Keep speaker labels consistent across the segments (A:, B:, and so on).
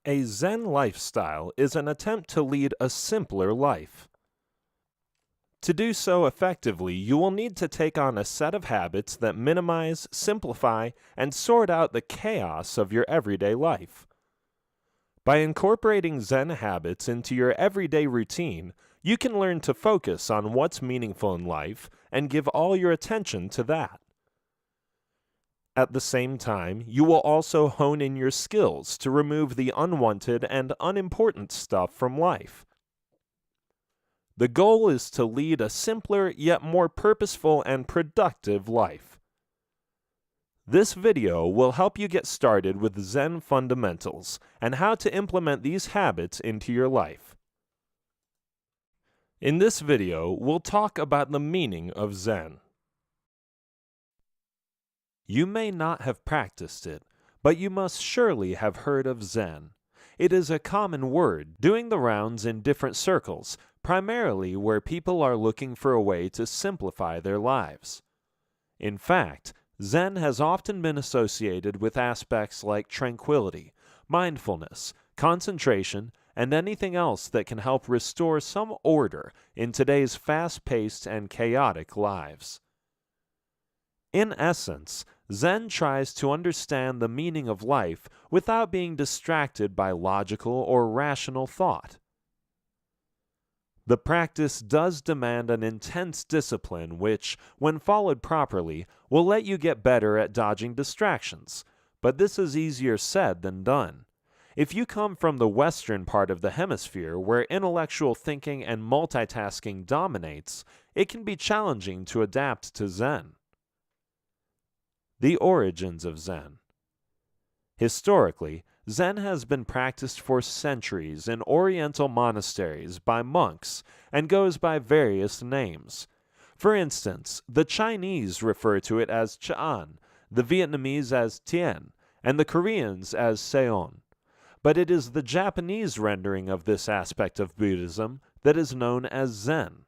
A: A Zen lifestyle is an attempt to lead a simpler life. To do so effectively, you will need to take on a set of habits that minimize, simplify, and sort out the chaos of your everyday life. By incorporating Zen habits into your everyday routine, you can learn to focus on what's meaningful in life and give all your attention to that. At the same time, you will also hone in your skills to remove the unwanted and unimportant stuff from life. The goal is to lead a simpler yet more purposeful and productive life. This video will help you get started with Zen fundamentals and how to implement these habits into your life. In this video, we'll talk about the meaning of Zen. You may not have practiced it, but you must surely have heard of Zen. It is a common word, doing the rounds in different circles, primarily where people are looking for a way to simplify their lives. In fact, Zen has often been associated with aspects like tranquility, mindfulness, concentration, and anything else that can help restore some order in today's fast-paced and chaotic lives. In essence, Zen tries to understand the meaning of life without being distracted by logical or rational thought. The practice does demand an intense discipline which, when followed properly, will let you get better at dodging distractions, but this is easier said than done. If you come from the western part of the hemisphere where intellectual thinking and multitasking dominates, it can be challenging to adapt to Zen. The origins of Zen. Historically, Zen has been practiced for centuries in Oriental monasteries by monks and goes by various names. For instance, the Chinese refer to it as Ch'an, the Vietnamese as Tien, and the Koreans as Seon. But it is the Japanese rendering of this aspect of Buddhism that is known as Zen.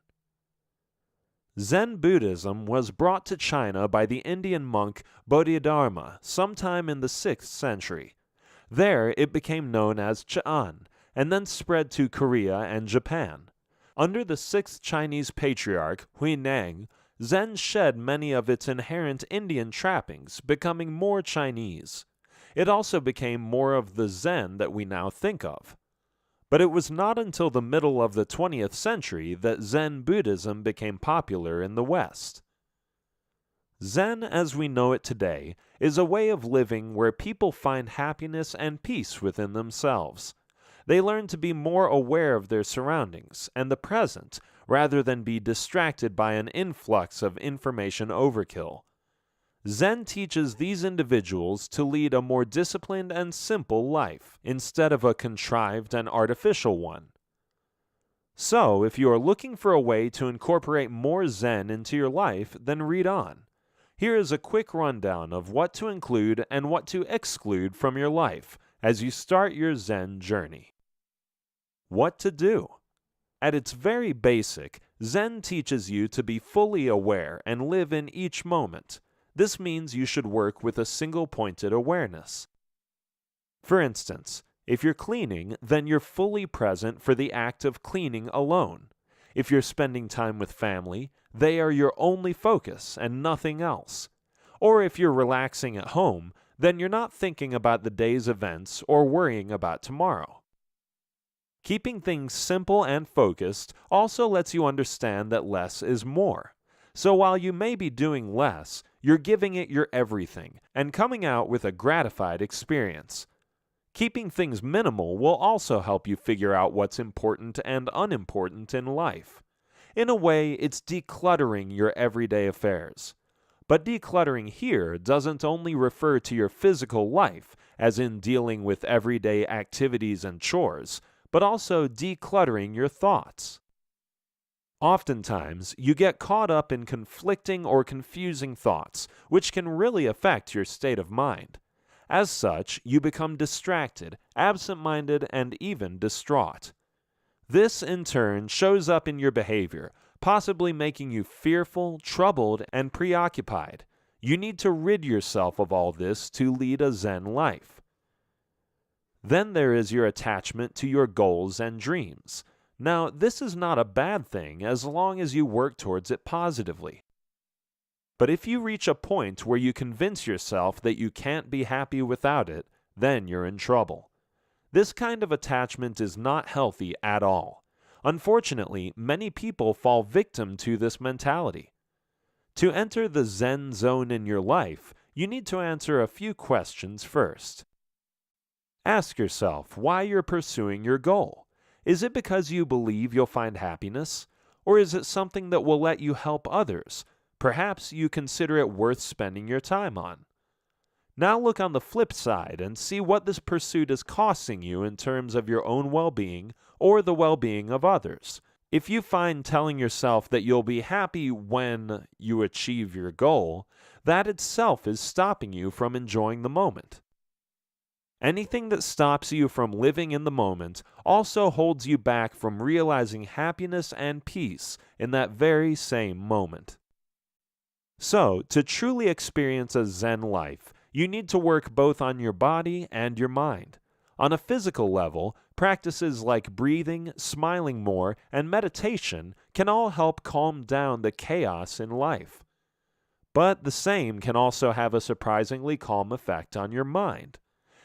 A: Zen Buddhism was brought to China by the Indian monk Bodhidharma sometime in the 6th century. There it became known as Ch'an, and then spread to Korea and Japan. Under the 6th Chinese patriarch, Huineng, Zen shed many of its inherent Indian trappings, becoming more Chinese. It also became more of the Zen that we now think of. But it was not until the middle of the 20th century that Zen Buddhism became popular in the West. Zen, as we know it today, is a way of living where people find happiness and peace within themselves. They learn to be more aware of their surroundings and the present, rather than be distracted by an influx of information overkill. Zen teaches these individuals to lead a more disciplined and simple life, instead of a contrived and artificial one. So, if you are looking for a way to incorporate more Zen into your life, then read on. Here is a quick rundown of what to include and what to exclude from your life as you start your Zen journey. What to do? At its very basic, Zen teaches you to be fully aware and live in each moment. This means you should work with a single-pointed awareness. For instance, if you're cleaning, then you're fully present for the act of cleaning alone. If you're spending time with family, they are your only focus and nothing else. Or if you're relaxing at home, then you're not thinking about the day's events or worrying about tomorrow. Keeping things simple and focused also lets you understand that less is more. So while you may be doing less, you're giving it your everything and coming out with a gratified experience. Keeping things minimal will also help you figure out what's important and unimportant in life. In a way, it's decluttering your everyday affairs. But decluttering here doesn't only refer to your physical life, as in dealing with everyday activities and chores, but also decluttering your thoughts. Oftentimes, you get caught up in conflicting or confusing thoughts, which can really affect your state of mind. As such, you become distracted, absent-minded, and even distraught. This, in turn, shows up in your behavior, possibly making you fearful, troubled, and preoccupied. You need to rid yourself of all this to lead a Zen life. Then there is your attachment to your goals and dreams. Now, this is not a bad thing as long as you work towards it positively. But if you reach a point where you convince yourself that you can't be happy without it, then you're in trouble. This kind of attachment is not healthy at all. Unfortunately, many people fall victim to this mentality. To enter the Zen zone in your life, you need to answer a few questions first. Ask yourself why you're pursuing your goal. Is it because you believe you'll find happiness? Or is it something that will let you help others? Perhaps you consider it worth spending your time on. Now look on the flip side and see what this pursuit is costing you in terms of your own well-being or the well-being of others. If you find telling yourself that you'll be happy when you achieve your goal, that itself is stopping you from enjoying the moment. Anything that stops you from living in the moment also holds you back from realizing happiness and peace in that very same moment. So, to truly experience a Zen life, you need to work both on your body and your mind. On a physical level, practices like breathing, smiling more, and meditation can all help calm down the chaos in life. But the same can also have a surprisingly calm effect on your mind.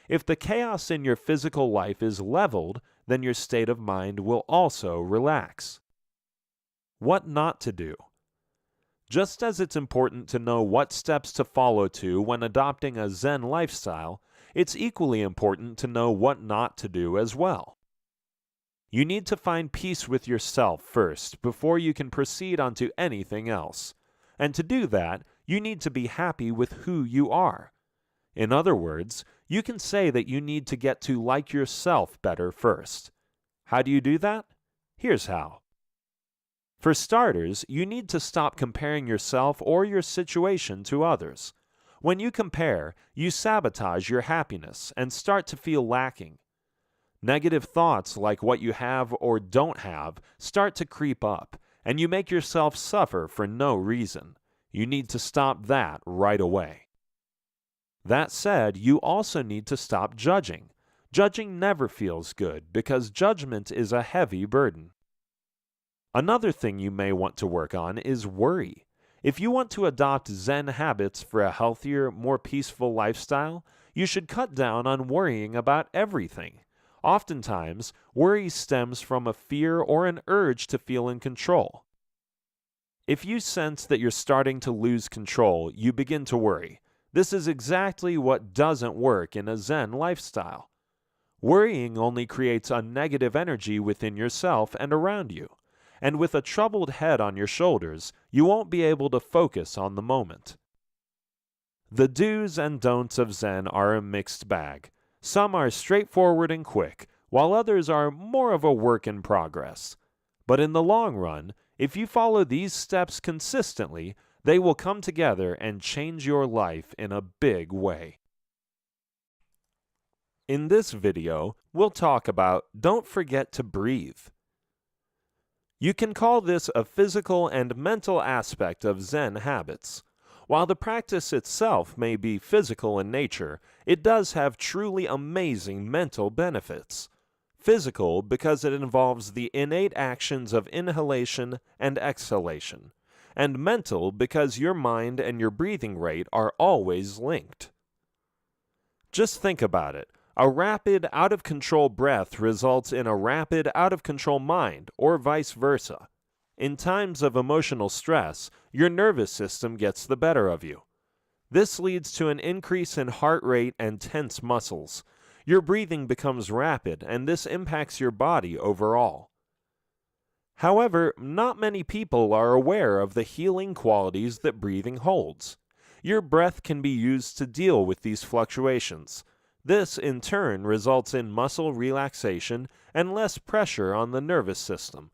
A: If the chaos in your physical life is leveled, then your state of mind will also relax. What not to do? Just as it's important to know what steps to follow when adopting a Zen lifestyle, it's equally important to know what not to do as well. You need to find peace with yourself first before you can proceed onto anything else. And to do that, you need to be happy with who you are. In other words, you can say that you need to get to like yourself better first. How do you do that? Here's how. For starters, you need to stop comparing yourself or your situation to others. When you compare, you sabotage your happiness and start to feel lacking. Negative thoughts like what you have or don't have start to creep up, and you make yourself suffer for no reason. You need to stop that right away. That said, you also need to stop judging. Judging never feels good because judgment is a heavy burden. Another thing you may want to work on is worry. If you want to adopt Zen habits for a healthier, more peaceful lifestyle, you should cut down on worrying about everything. Oftentimes, worry stems from a fear or an urge to feel in control. If you sense that you're starting to lose control, you begin to worry. This is exactly what doesn't work in a Zen lifestyle. Worrying only creates a negative energy within yourself and around you. And with a troubled head on your shoulders, you won't be able to focus on the moment. The do's and don'ts of Zen are a mixed bag. Some are straightforward and quick, while others are more of a work in progress. But in the long run, if you follow these steps consistently, they will come together and change your life in a big way. In this video, we'll talk about don't forget to breathe. You can call this a physical and mental aspect of Zen habits. While the practice itself may be physical in nature, it does have truly amazing mental benefits. Physical because it involves the innate actions of inhalation and exhalation, and mental because your mind and your breathing rate are always linked. Just think about it. A rapid, out-of-control breath results in a rapid, out-of-control mind, or vice versa. In times of emotional stress, your nervous system gets the better of you. This leads to an increase in heart rate and tense muscles. Your breathing becomes rapid, and this impacts your body overall. However, not many people are aware of the healing qualities that breathing holds. Your breath can be used to deal with these fluctuations. This, in turn, results in muscle relaxation and less pressure on the nervous system.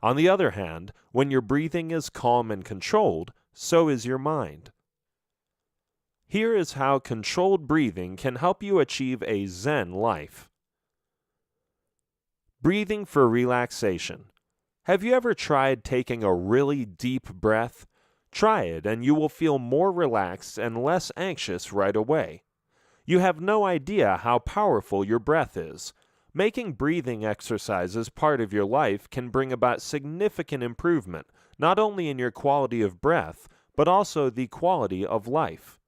A: On the other hand, when your breathing is calm and controlled, so is your mind. Here is how controlled breathing can help you achieve a Zen life. Breathing for relaxation. Have you ever tried taking a really deep breath? Try it and you will feel more relaxed and less anxious right away. You have no idea how powerful your breath is. Making breathing exercises part of your life can bring about significant improvement, not only in your quality of breath, but also the quality of life.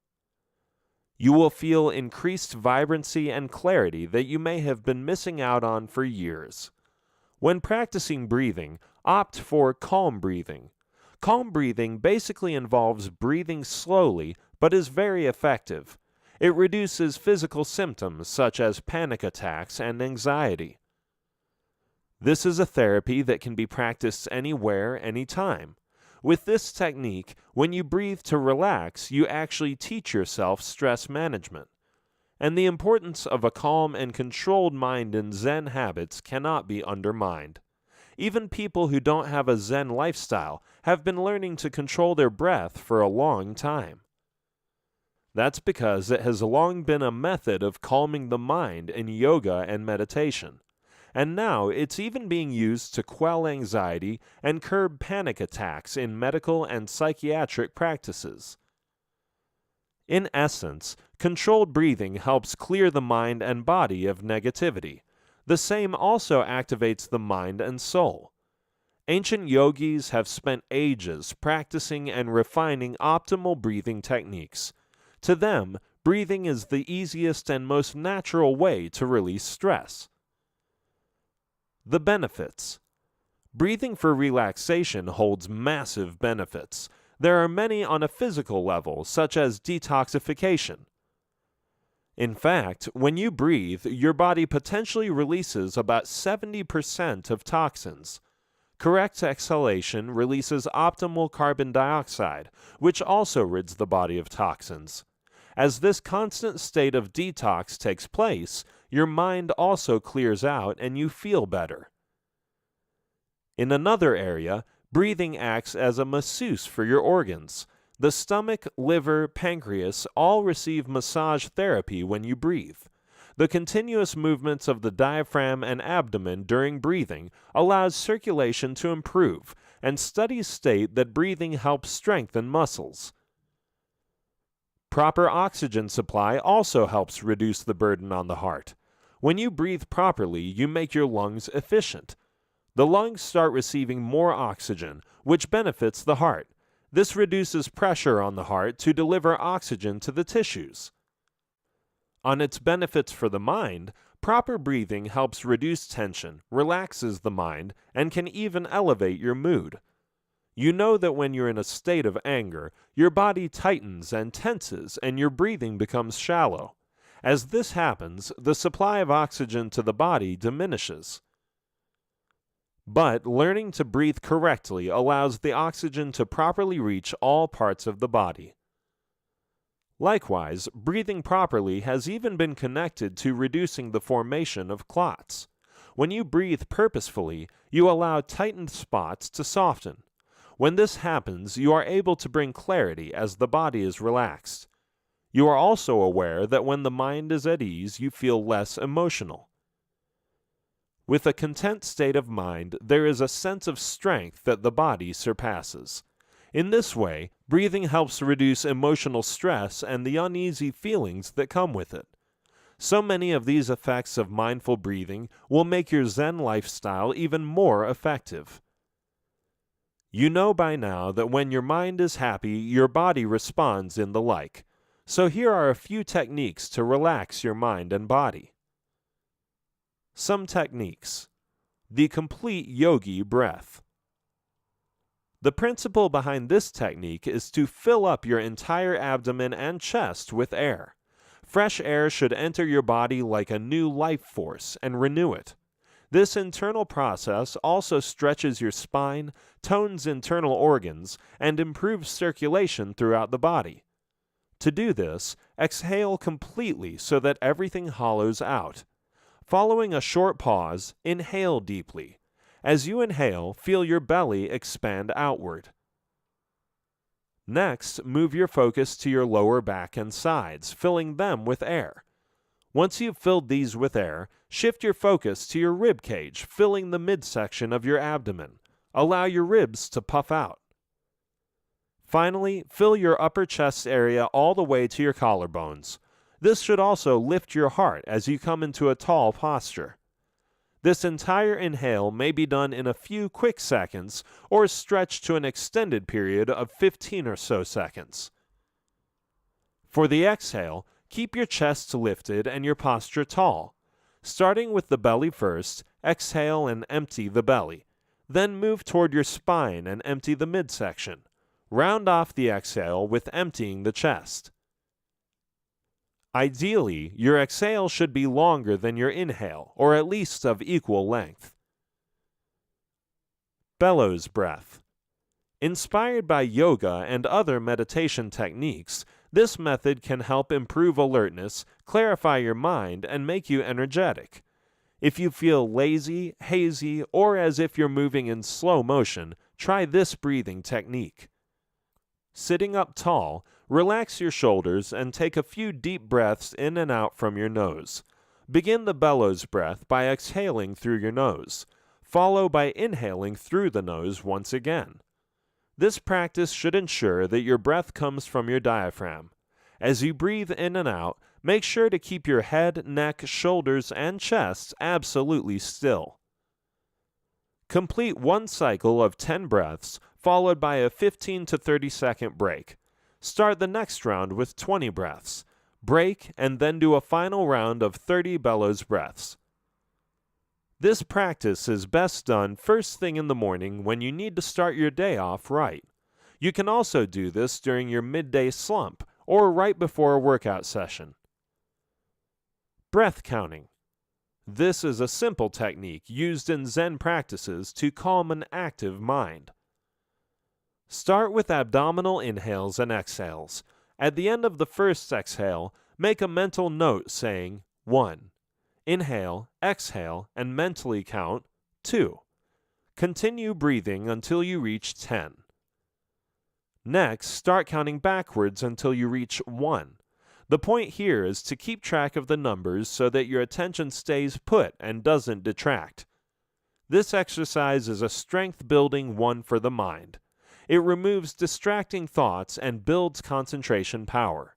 A: You will feel increased vibrancy and clarity that you may have been missing out on for years. When practicing breathing, opt for calm breathing. Calm breathing basically involves breathing slowly but is very effective. It reduces physical symptoms such as panic attacks and anxiety. This is a therapy that can be practiced anywhere, anytime. With this technique, when you breathe to relax, you actually teach yourself stress management. And the importance of a calm and controlled mind in Zen habits cannot be undermined. Even people who don't have a Zen lifestyle have been learning to control their breath for a long time. That's because it has long been a method of calming the mind in yoga and meditation. And now it's even being used to quell anxiety and curb panic attacks in medical and psychiatric practices. In essence, controlled breathing helps clear the mind and body of negativity. The same also activates the mind and soul. Ancient yogis have spent ages practicing and refining optimal breathing techniques. To them, breathing is the easiest and most natural way to release stress. The benefits. Breathing for relaxation holds massive benefits. There are many on a physical level, such as detoxification. In fact, when you breathe, your body potentially releases about 70% of toxins. Correct exhalation releases optimal carbon dioxide, which also rids the body of toxins. As this constant state of detox takes place, your mind also clears out and you feel better. In another area, breathing acts as a masseuse for your organs. The stomach, liver, pancreas all receive massage therapy when you breathe. The continuous movements of the diaphragm and abdomen during breathing allows circulation to improve, and studies state that breathing helps strengthen muscles. Proper oxygen supply also helps reduce the burden on the heart. When you breathe properly, you make your lungs efficient. The lungs start receiving more oxygen, which benefits the heart. This reduces pressure on the heart to deliver oxygen to the tissues. On its benefits for the mind, proper breathing helps reduce tension, relaxes the mind, and can even elevate your mood. You know that when you're in a state of anger, your body tightens and tenses and your breathing becomes shallow. As this happens, the supply of oxygen to the body diminishes. But learning to breathe correctly allows the oxygen to properly reach all parts of the body. Likewise, breathing properly has even been connected to reducing the formation of clots. When you breathe purposefully, you allow tightened spots to soften. When this happens, you are able to bring clarity as the body is relaxed. You are also aware that when the mind is at ease, you feel less emotional. With a content state of mind, there is a sense of strength that the body surpasses. In this way, breathing helps reduce emotional stress and the uneasy feelings that come with it. So many of these effects of mindful breathing will make your Zen lifestyle even more effective. You know by now that when your mind is happy, your body responds in the like. So here are a few techniques to relax your mind and body. Some techniques. The complete yogi breath. The principle behind this technique is to fill up your entire abdomen and chest with air. Fresh air should enter your body like a new life force and renew it. This internal process also stretches your spine, tones internal organs, and improves circulation throughout the body. To do this, exhale completely so that everything hollows out. Following a short pause, inhale deeply. As you inhale, feel your belly expand outward. Next, move your focus to your lower back and sides, filling them with air. Once you've filled these with air, shift your focus to your rib cage, filling the midsection of your abdomen. Allow your ribs to puff out. Finally, fill your upper chest area all the way to your collarbones. This should also lift your heart as you come into a tall posture. This entire inhale may be done in a few quick seconds or stretched to an extended period of 15 or so seconds. For the exhale, keep your chest lifted and your posture tall. Starting with the belly first, exhale and empty the belly. Then move toward your spine and empty the midsection. Round off the exhale with emptying the chest. Ideally, your exhale should be longer than your inhale, or at least of equal length. Bellows breath. Inspired by yoga and other meditation techniques, this method can help improve alertness, clarify your mind, and make you energetic. If you feel lazy, hazy, or as if you're moving in slow motion, try this breathing technique. Sitting up tall, relax your shoulders and take a few deep breaths in and out from your nose. Begin the bellows breath by exhaling through your nose. Follow by inhaling through the nose once again. This practice should ensure that your breath comes from your diaphragm. As you breathe in and out, make sure to keep your head, neck, shoulders, and chest absolutely still. Complete one cycle of 10 breaths, followed by a 15 to 30 second break. Start the next round with 20 breaths. Break, and then do a final round of 30 bellows breaths. This practice is best done first thing in the morning when you need to start your day off right. You can also do this during your midday slump or right before a workout session. Breath counting. This is a simple technique used in Zen practices to calm an active mind. Start with abdominal inhales and exhales. At the end of the first exhale, make a mental note saying 1. Inhale, exhale, and mentally count 2. Continue breathing until you reach 10. Next, start counting backwards until you reach 1. The point here is to keep track of the numbers so that your attention stays put and doesn't detract. This exercise is a strength-building one for the mind. It removes distracting thoughts and builds concentration power.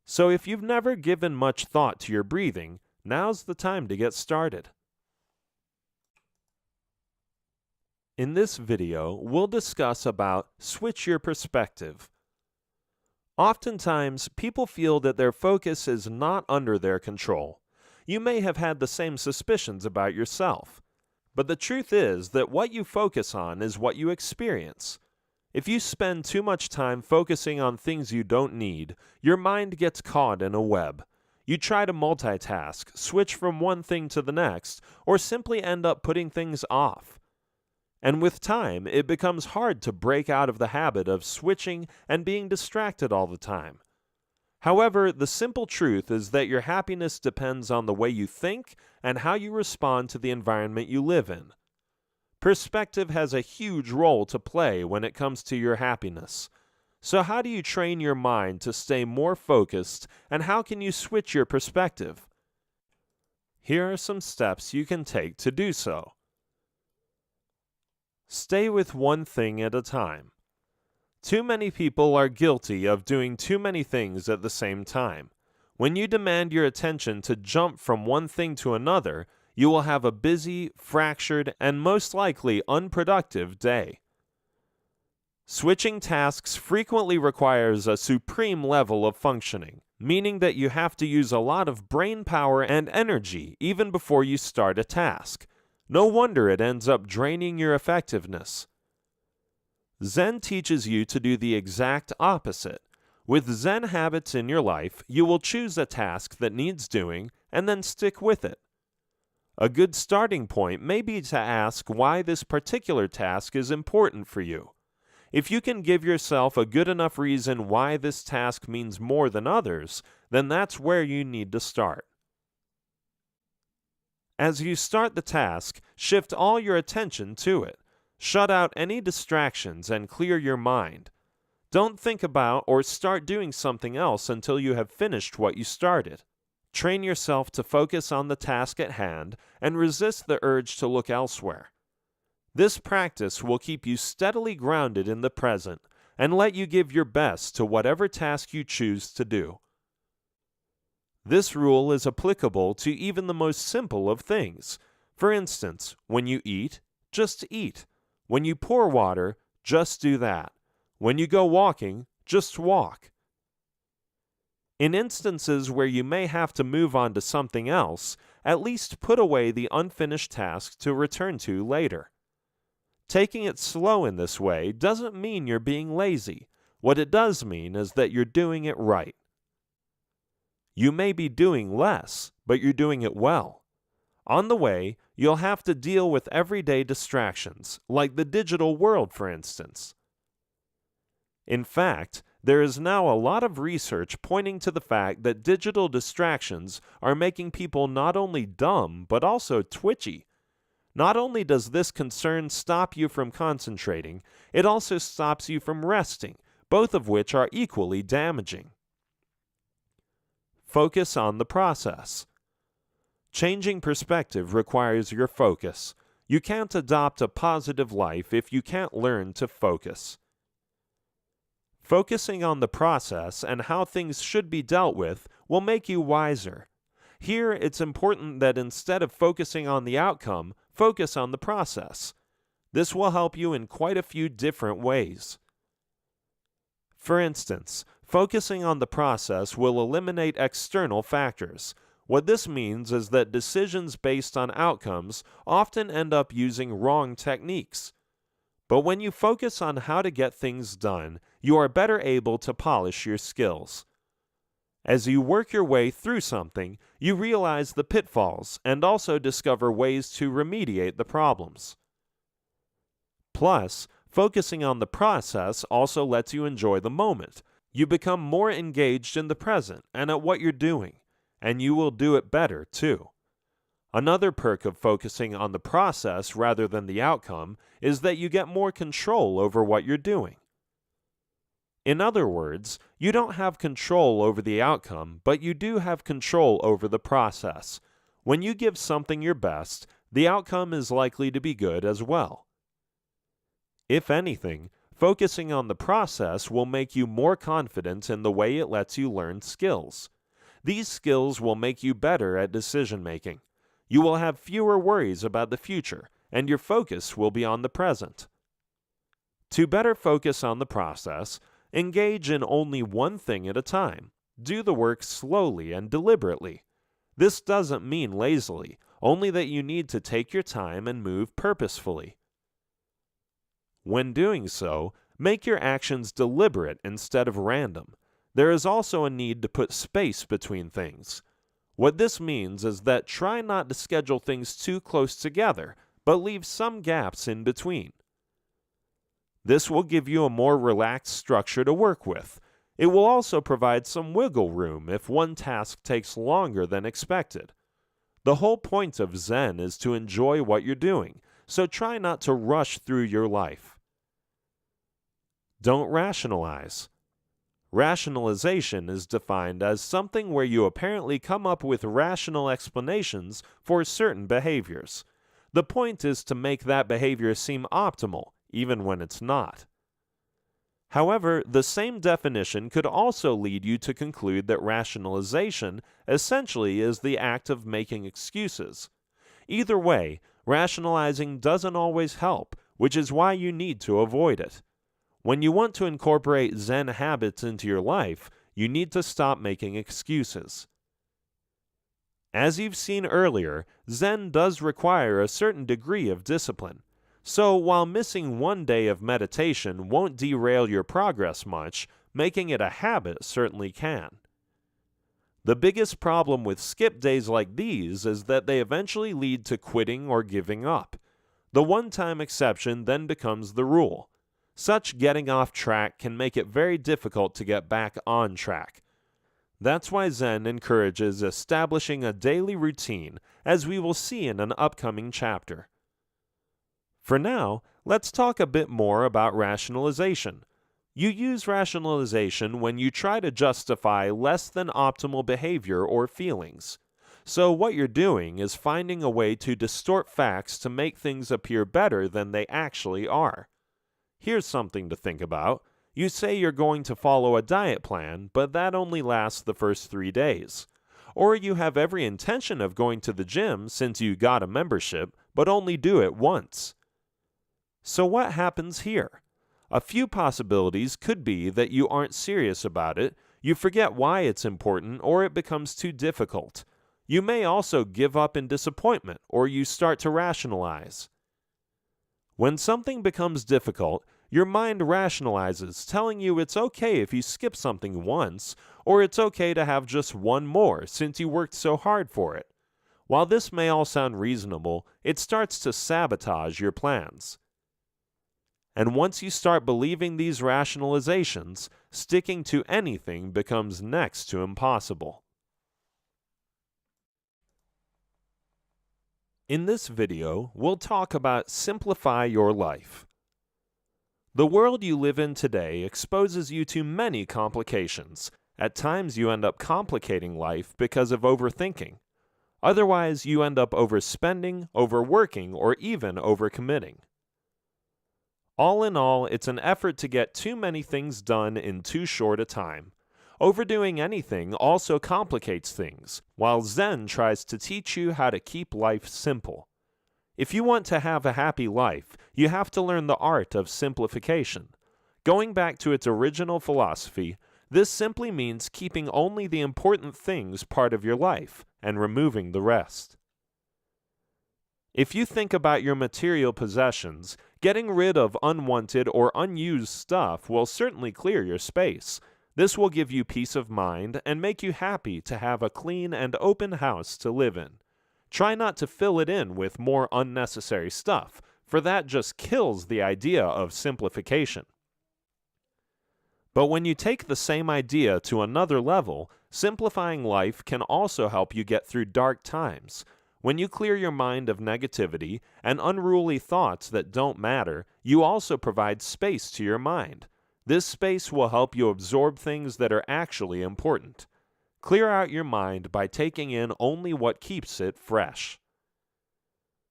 A: So if you've never given much thought to your breathing, now's the time to get started. In this video, we'll discuss about switch your perspective. Oftentimes, people feel that their focus is not under their control. You may have had the same suspicions about yourself. But the truth is that what you focus on is what you experience. If you spend too much time focusing on things you don't need, your mind gets caught in a web. You try to multitask, switch from one thing to the next, or simply end up putting things off. And with time, it becomes hard to break out of the habit of switching and being distracted all the time. However, the simple truth is that your happiness depends on the way you think and how you respond to the environment you live in. Perspective has a huge role to play when it comes to your happiness. So how do you train your mind to stay more focused, and how can you switch your perspective? Here are some steps you can take to do so. Stay with one thing at a time. Too many people are guilty of doing too many things at the same time. When you demand your attention to jump from one thing to another, you will have a busy, fractured, and most likely unproductive day. Switching tasks frequently requires a supreme level of functioning, meaning that you have to use a lot of brain power and energy even before you start a task. No wonder it ends up draining your effectiveness. Zen teaches you to do the exact opposite. With Zen habits in your life, you will choose a task that needs doing and then stick with it. A good starting point may be to ask why this particular task is important for you. If you can give yourself a good enough reason why this task means more than others, then that's where you need to start. As you start the task, shift all your attention to it. Shut out any distractions and clear your mind. Don't think about or start doing something else until you have finished what you started. Train yourself to focus on the task at hand and resist the urge to look elsewhere. This practice will keep you steadily grounded in the present and let you give your best to whatever task you choose to do. This rule is applicable to even the most simple of things. For instance, when you eat, just eat. When you pour water, just do that. When you go walking, just walk. In instances where you may have to move on to something else, at least put away the unfinished task to return to later. Taking it slow in this way doesn't mean you're being lazy. What it does mean is that you're doing it right. You may be doing less, but you're doing it well. On the way, you'll have to deal with everyday distractions, like the digital world, for instance. In fact, there is now a lot of research pointing to the fact that digital distractions are making people not only dumb, but also twitchy. Not only does this concern stop you from concentrating, it also stops you from resting, both of which are equally damaging. Focus on the process. Changing perspective requires your focus. You can't adopt a positive life if you can't learn to focus. Focusing on the process and how things should be dealt with will make you wiser. Here, it's important that instead of focusing on the outcome, focus on the process. This will help you in quite a few different ways. For instance, focusing on the process will eliminate external factors. What this means is that decisions based on outcomes often end up using wrong techniques. But when you focus on how to get things done, you are better able to polish your skills. As you work your way through something, you realize the pitfalls and also discover ways to remediate the problems. Plus, focusing on the process also lets you enjoy the moment. You become more engaged in the present and at what you're doing, and you will do it better too. Another perk of focusing on the process rather than the outcome is that you get more control over what you're doing. In other words, you don't have control over the outcome, but you do have control over the process. When you give something your best, the outcome is likely to be good as well. If anything, focusing on the process will make you more confident in the way it lets you learn skills. These skills will make you better at decision making. You will have fewer worries about the future, and your focus will be on the present. To better focus on the process, engage in only one thing at a time. Do the work slowly and deliberately. This doesn't mean lazily, only that you need to take your time and move purposefully. When doing so, make your actions deliberate instead of random. There is also a need to put space between things. What this means is that try not to schedule things too close together, but leave some gaps in between. This will give you a more relaxed structure to work with. It will also provide some wiggle room if one task takes longer than expected. The whole point of Zen is to enjoy what you're doing, so try not to rush through your life. Don't rationalize. Rationalization is defined as something where you apparently come up with rational explanations for certain behaviors. The point is to make that behavior seem optimal, even when it's not. However, the same definition could also lead you to conclude that rationalization essentially is the act of making excuses. Either way, rationalizing doesn't always help, which is why you need to avoid it. When you want to incorporate Zen habits into your life, you need to stop making excuses. As you've seen earlier, Zen does require a certain degree of discipline. So while missing one day of meditation won't derail your progress much, making it a habit certainly can. The biggest problem with skip days like these is that they eventually lead to quitting or giving up. The one-time exception then becomes the rule. Such getting off track can make it very difficult to get back on track. That's why Zen encourages establishing a daily routine, as we will see in an upcoming chapter. For now, let's talk a bit more about rationalization. You use rationalization when you try to justify less than optimal behavior or feelings. So what you're doing is finding a way to distort facts to make things appear better than they actually are. Here's something to think about. You say you're going to follow a diet plan, but that only lasts the first 3 days. or you have every intention of going to the gym since you got a membership, but only do it once. So what happens here? A few possibilities could be that you aren't serious about it, you forget why it's important, or it becomes too difficult. You may also give up in disappointment, or you start to rationalize. When something becomes difficult, your mind rationalizes, telling you it's okay if you skip something once, or it's okay to have just one more since you worked so hard for it. While this may all sound reasonable, it starts to sabotage your plans. And once you start believing these rationalizations, sticking to anything becomes next to impossible. In this video, we'll talk about simplify your life. The world you live in today exposes you to many complications. At times you end up complicating life because of overthinking. Otherwise, you end up overspending, overworking, or even overcommitting. All in all, it's an effort to get too many things done in too short a time. Overdoing anything also complicates things, while Zen tries to teach you how to keep life simple. If you want to have a happy life, you have to learn the art of simplification. Going back to its original philosophy, this simply means keeping only the important things part of your life and removing the rest. If you think about your material possessions, getting rid of unwanted or unused stuff will certainly clear your space. This will give you peace of mind and make you happy to have a clean and open house to live in. Try not to fill it in with more unnecessary stuff, for that just kills the idea of simplification. But when you take the same idea to another level, simplifying life can also help you get through dark times. When you clear your mind of negativity and unruly thoughts that don't matter, you also provide space to your mind. This space will help you absorb things that are actually important. Clear out your mind by taking in only what keeps it fresh.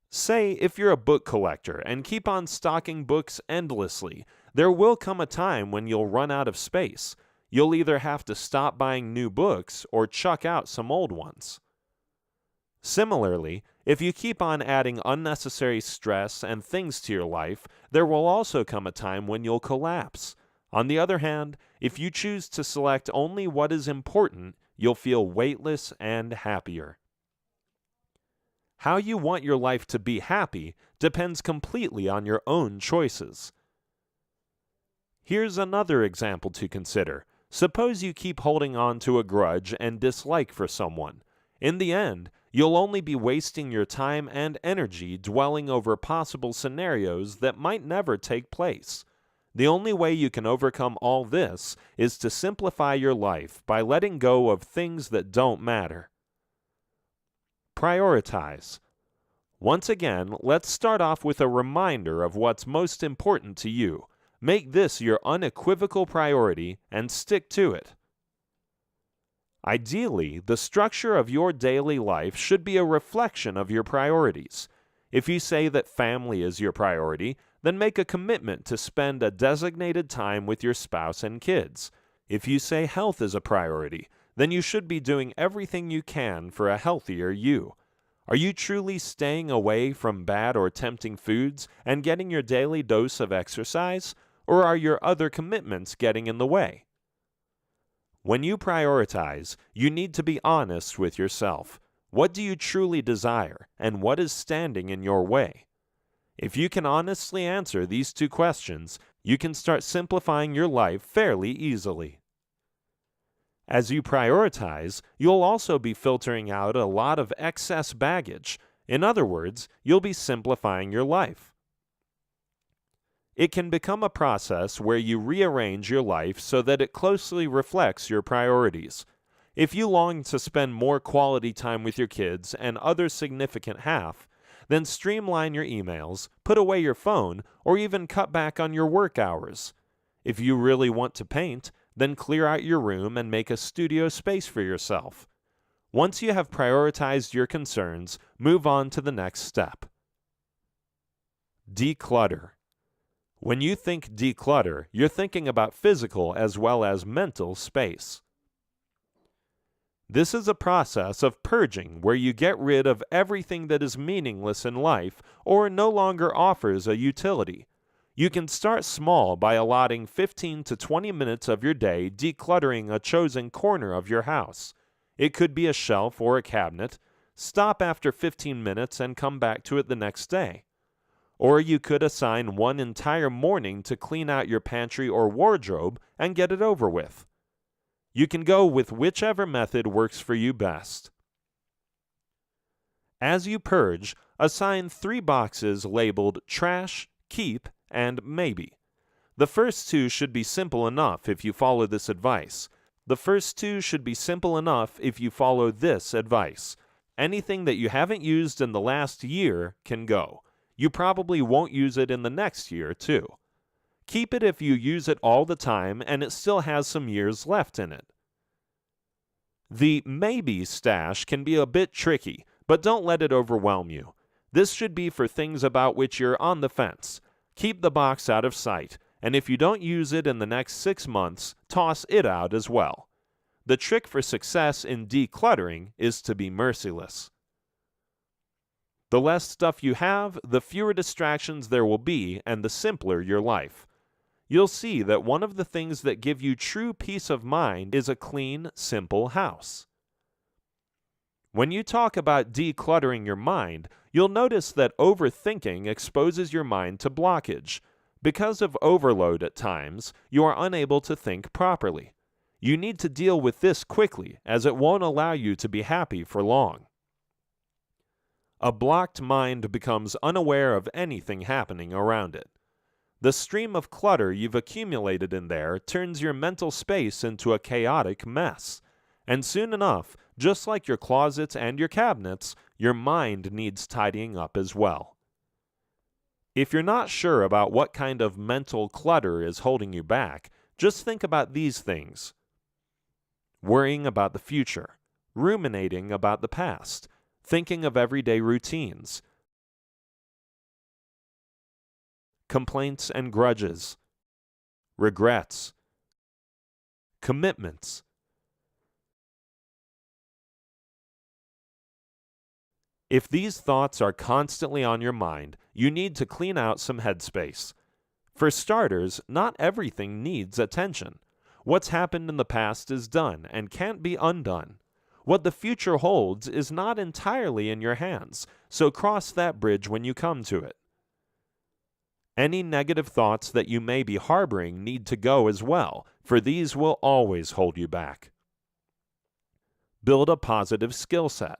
A: Say if you're a book collector and keep on stocking books endlessly, there will come a time when you'll run out of space. You'll either have to stop buying new books or chuck out some old ones. Similarly, if you keep on adding unnecessary stress and things to your life, there will also come a time when you'll collapse. On the other hand, if you choose to select only what is important, you'll feel weightless and happier. How you want your life to be happy depends completely on your own choices. Here's another example to consider. Suppose you keep holding on to a grudge and dislike for someone. In the end, you'll only be wasting your time and energy dwelling over possible scenarios that might never take place. The only way you can overcome all this is to simplify your life by letting go of things that don't matter. Prioritize. Once again, let's start off with a reminder of what's most important to you. Make this your unequivocal priority and stick to it. Ideally, the structure of your daily life should be a reflection of your priorities. If you say that family is your priority, then make a commitment to spend a designated time with your spouse and kids. If you say health is a priority, then you should be doing everything you can for a healthier you. Are you truly staying away from bad or tempting foods and getting your daily dose of exercise, or are your other commitments getting in the way? When you prioritize, you need to be honest with yourself. What do you truly desire, and what is standing in your way? If you can honestly answer these two questions, you can start simplifying your life fairly easily. As you prioritize, you'll also be filtering out a lot of excess baggage. In other words, you'll be simplifying your life. It can become a process where you rearrange your life so that it closely reflects your priorities. If you long to spend more quality time with your kids and other significant half, then streamline your emails, put away your phone, or even cut back on your work hours. If you really want to paint, then clear out your room and make a studio space for yourself. Once you have prioritized your concerns, move on to the next step. Declutter. When you think declutter, you're thinking about physical as well as mental space. This is a process of purging where you get rid of everything that is meaningless in life or no longer offers a utility. You can start small by allotting 15 to 20 minutes of your day decluttering a chosen corner of your house. It could be a shelf or a cabinet. Stop after 15 minutes and come back to it the next day. Or you could assign one entire morning to clean out your pantry or wardrobe and get it over with. You can go with whichever method works for you best. As you purge, assign 3 boxes labeled Trash, Keep, and Maybe. The first 2 should be simple enough if you follow this advice. Anything that you haven't used in the last year can go. You probably won't use it in the next year, too. Keep it if you use it all the time and it still has some years left in it. The maybe stash can be a bit tricky, but don't let it overwhelm you. This should be for things about which you're on the fence. Keep the box out of sight, and if you don't use it in the next 6 months, toss it out as well. The trick for success in decluttering is to be merciless. The less stuff you have, the fewer distractions there will be, and the simpler your life. You'll see that one of the things that give you true peace of mind is a clean, simple house. When you talk about decluttering your mind, you'll notice that overthinking exposes your mind to blockage. Because of overload at times, you are unable to think properly. You need to deal with this quickly, as it won't allow you to be happy for long. A blocked mind becomes unaware of anything happening around it. The stream of clutter you've accumulated in there turns your mental space into a chaotic mess. And soon enough, just like your closets and your cabinets, your mind needs tidying up as well. If you're not sure about what kind of mental clutter is holding you back, just think about these things. Worrying about the future, ruminating about the past, thinking of everyday routines, complaints and grudges, regrets, commitments. If these thoughts are constantly on your mind, you need to clean out some headspace. For starters, not everything needs attention. What's happened in the past is done and can't be undone. What the future holds is not entirely in your hands, so cross that bridge when you come to it. Any negative thoughts that you may be harboring need to go as well, for these will always hold you back. Build a positive skill set.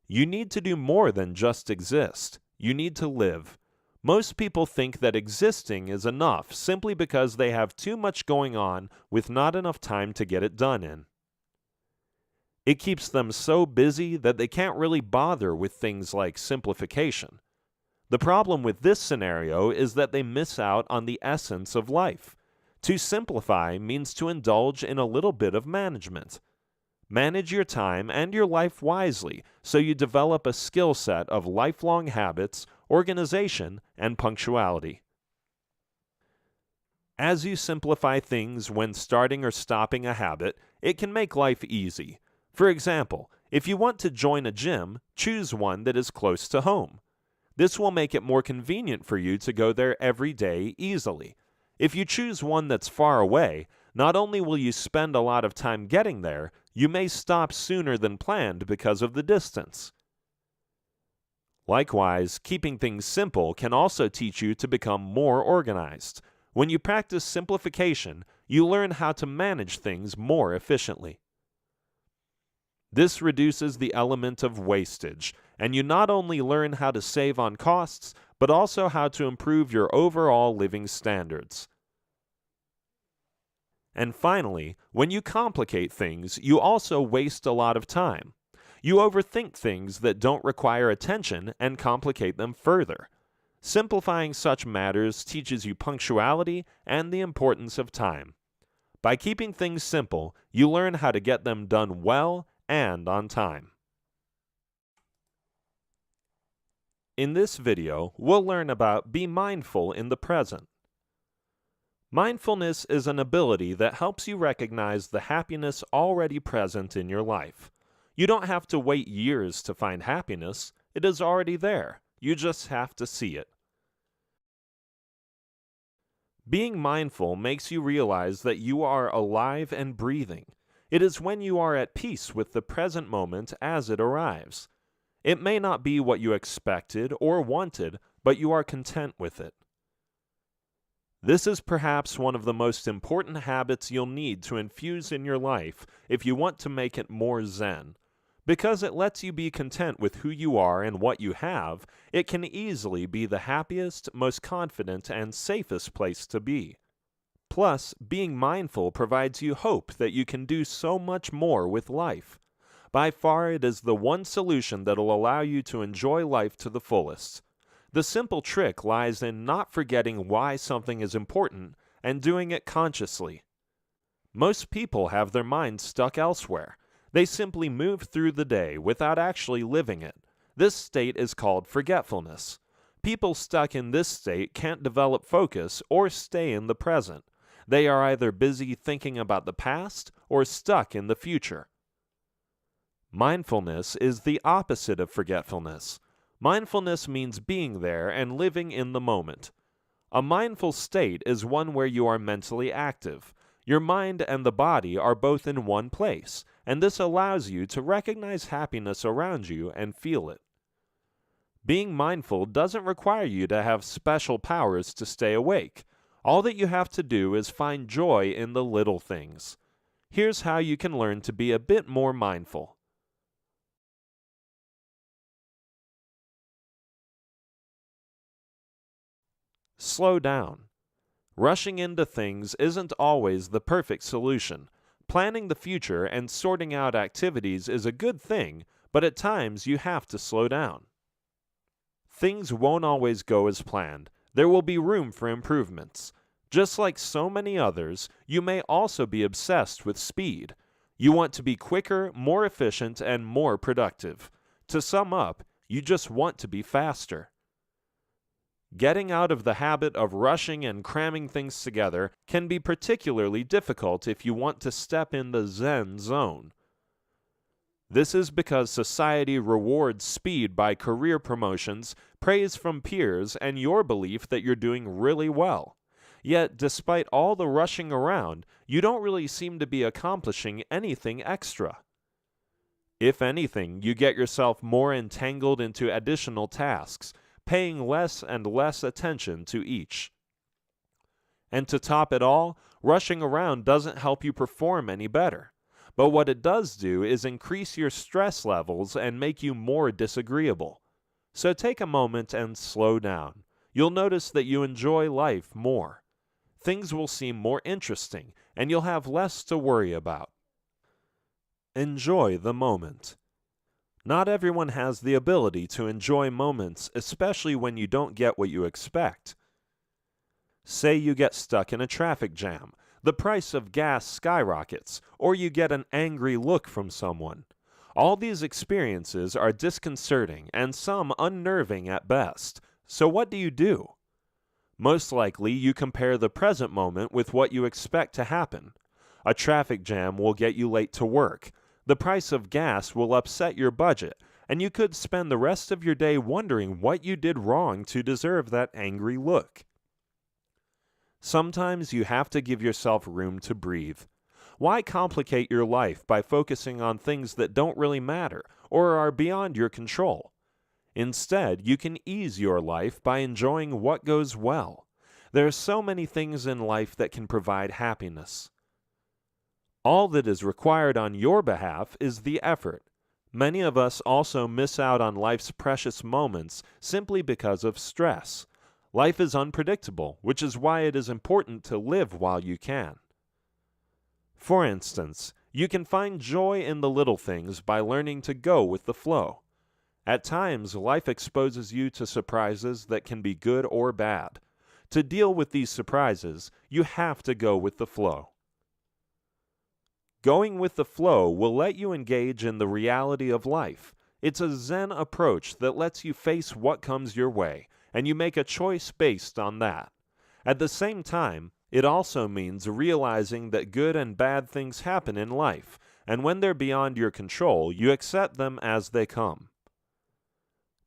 A: You need to do more than just exist. You need to live. Most people think that existing is enough simply because they have too much going on with not enough time to get it done in. It keeps them so busy that they can't really bother with things like simplification. The problem with this scenario is that they miss out on the essence of life. To simplify means to indulge in a little bit of management. Manage your time and your life wisely so you develop a skill set of lifelong habits, organization, and punctuality. As you simplify things when starting or stopping a habit, it can make life easy. For example, if you want to join a gym, choose one that is close to home. This will make it more convenient for you to go there every day easily. If you choose one that's far away, not only will you spend a lot of time getting there, you may stop sooner than planned because of the distance. Likewise, keeping things simple can also teach you to become more organized. When you practice simplification, you learn how to manage things more efficiently. This reduces the element of wastage, and you not only learn how to save on costs, but also how to improve your overall living standards. And finally, when you complicate things, you also waste a lot of time. You overthink things that don't require attention and complicate them further. Simplifying such matters teaches you punctuality and the importance of time. By keeping things simple, you learn how to get them done well and on time. In this video, we'll learn about be mindful in the present. Mindfulness is an ability that helps you recognize the happiness already present in your life. You don't have to wait years to find happiness, it is already there. You just have to see it. Being mindful makes you realize that you are alive and breathing. It is when you are at peace with the present moment as it arrives. It may not be what you expected or wanted, but you are content with it. This is perhaps one of the most important habits you'll need to infuse in your life if you want to make it more Zen. Because it lets you be content with who you are and what you have, it can easily be the happiest, most confident, and safest place to be. Plus, being mindful provides you hope that you can do so much more with life. By far, it is the one solution that'll allow you to enjoy life to the fullest. The simple trick lies in not forgetting why something is important and doing it consciously. Most people have their minds stuck elsewhere. They simply move through the day without actually living it. This state is called forgetfulness. People stuck in this state can't develop focus or stay in the present. They are either busy thinking about the past or stuck in the future. Mindfulness is the opposite of forgetfulness. Mindfulness means being there and living in the moment. A mindful state is one where you are mentally active. Your mind and the body are both in one place, and this allows you to recognize happiness around you and feel it. Being mindful doesn't require you to have special powers to stay awake. All that you have to do is find joy in the little things. Here's how you can learn to be a bit more mindful. Slow down. Rushing into things isn't always the perfect solution. Planning the future and sorting out activities is a good thing, but at times you have to slow down. Things won't always go as planned. There will be room for improvements. Just like so many others, you may also be obsessed with speed. You want to be quicker, more efficient, and more productive. To sum up, you just want to be faster. Getting out of the habit of rushing and cramming things together can be particularly difficult if you want to step in the Zen zone. This is because society rewards speed by career promotions, praise from peers, and your belief that you're doing really well. Yet, despite all the rushing around, you don't really seem to be accomplishing anything extra. If anything, you get yourself more entangled into additional tasks, paying less and less attention to each. And to top it all, rushing around doesn't help you perform any better. But what it does do is increase your stress levels and make you more disagreeable. So take a moment and slow down. You'll notice that you enjoy life more. Things will seem more interesting, and you'll have less to worry about. Enjoy the moment. Not everyone has the ability to enjoy moments, especially when you don't get what you expect. Say you get stuck in a traffic jam, the price of gas skyrockets, or you get an angry look from someone. All these experiences are disconcerting and some unnerving at best. So what do? Most likely, you compare the present moment with what you expect to happen. A traffic jam will get you late to work. The price of gas will upset your budget, and you could spend the rest of your day wondering what you did wrong to deserve that angry look. Sometimes you have to give yourself room to breathe. Why complicate your life by focusing on things that don't really matter or are beyond your control? Instead, you can ease your life by enjoying what goes well. There are so many things in life that can provide happiness. All that is required on your behalf is the effort. Many of us also miss out on life's precious moments simply because of stress. Life is unpredictable, which is why it is important to live while you can. For instance, you can find joy in the little things by learning to go with the flow. At times, life exposes you to surprises that can be good or bad. To deal with these surprises, you have to go with the flow. Going with the flow will let you engage in the reality of life. It's a Zen approach that lets you face what comes your way, and you make a choice based on that. At the same time, It also means realizing that good and bad things happen in life, and when they're beyond your control, you accept them as they come.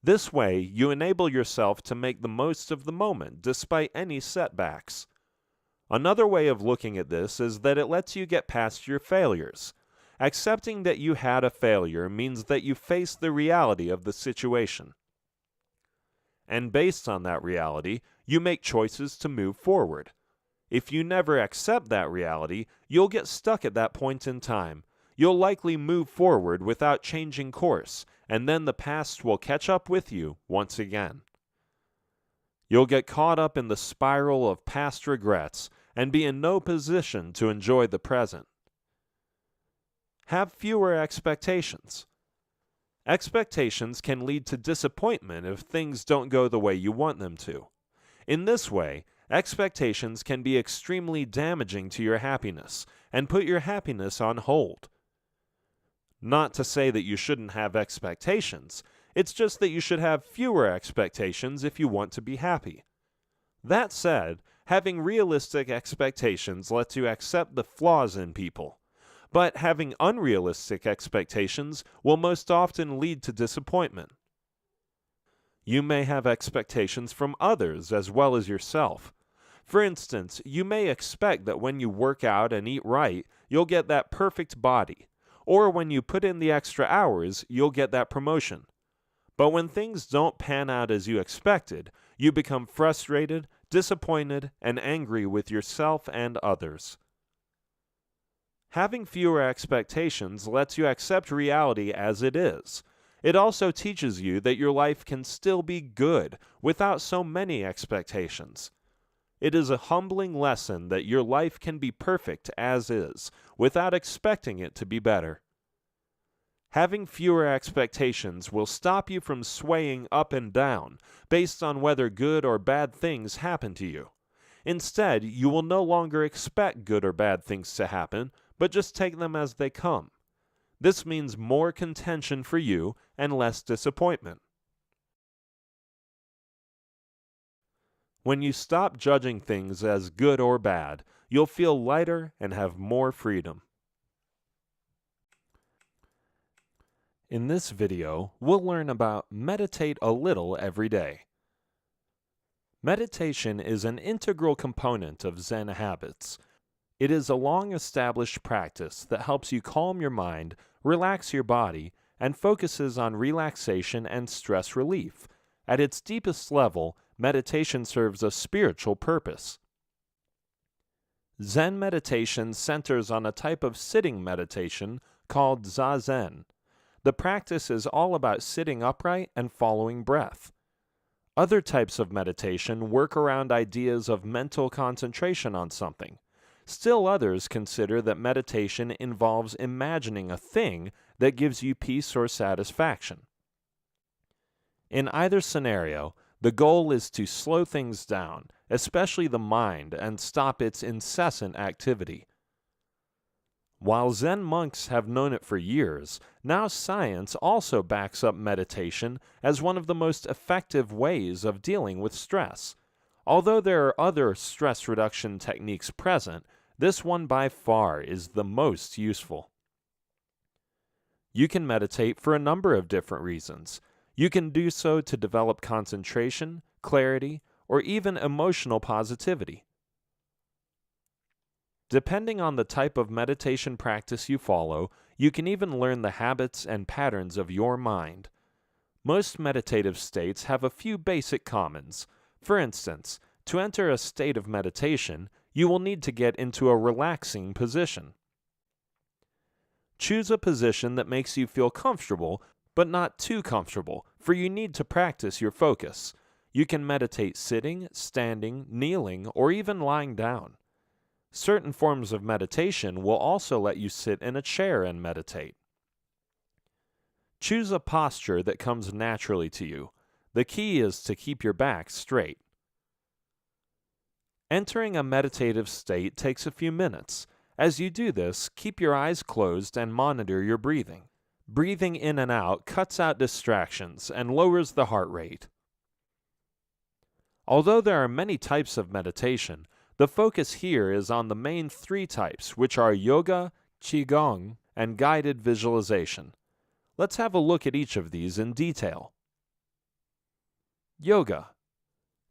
A: This way, you enable yourself to make the most of the moment despite any setbacks. Another way of looking at this is that it lets you get past your failures. Accepting that you had a failure means that you face the reality of the situation. And based on that reality, you make choices to move forward. If you never accept that reality, you'll get stuck at that point in time. You'll likely move forward without changing course, and then the past will catch up with you once again. You'll get caught up in the spiral of past regrets and be in no position to enjoy the present. Have fewer expectations. Expectations can lead to disappointment if things don't go the way you want them to. In this way, expectations can be extremely damaging to your happiness and put your happiness on hold. Not to say that you shouldn't have expectations, it's just that you should have fewer expectations if you want to be happy. That said, having realistic expectations lets you accept the flaws in people, but having unrealistic expectations will most often lead to disappointment. You may have expectations from others as well as yourself. For instance, you may expect that when you work out and eat right, you'll get that perfect body, or when you put in the extra hours, you'll get that promotion. But when things don't pan out as you expected, you become frustrated, disappointed, and angry with yourself and others. Having fewer expectations lets you accept reality as it is. It also teaches you that your life can still be good without so many expectations. It is a humbling lesson that your life can be perfect as is, without expecting it to be better. Having fewer expectations will stop you from swaying up and down based on whether good or bad things happen to you. Instead, you will no longer expect good or bad things to happen, but just take them as they come. This means more contention for you and less disappointment. When you stop judging things as good or bad, you'll feel lighter and have more freedom. In this video, we'll learn about meditate a little every day. Meditation is an integral component of Zen habits. It is a long-established practice that helps you calm your mind, relax your body, and focuses on relaxation and stress relief. At its deepest level, meditation serves a spiritual purpose. Zen meditation centers on a type of sitting meditation called Zazen. The practice is all about sitting upright and following breath. Other types of meditation work around ideas of mental concentration on something. Still others consider that meditation involves imagining a thing that gives you peace or satisfaction. In either scenario, the goal is to slow things down, especially the mind, and stop its incessant activity. While Zen monks have known it for years, now science also backs up meditation as one of the most effective ways of dealing with stress. Although there are other stress reduction techniques present, this one by far is the most useful. You can meditate for a number of different reasons. You can do so to develop concentration, clarity, or even emotional positivity. Depending on the type of meditation practice you follow, you can even learn the habits and patterns of your mind. Most meditative states have a few basic commons. For instance, to enter a state of meditation, you will need to get into a relaxing position. Choose a position that makes you feel comfortable, but not too comfortable, for you need to practice your focus. You can meditate sitting, standing, kneeling, or even lying down. Certain forms of meditation will also let you sit in a chair and meditate. Choose a posture that comes naturally to you. The key is to keep your back straight. Entering a meditative state takes a few minutes. As you do this, keep your eyes closed and monitor your breathing. Breathing in and out cuts out distractions and lowers the heart rate. Although there are many types of meditation, The focus here is on the main three types, which are yoga, qigong, and guided visualization. Let's have a look at each of these in detail. Yoga.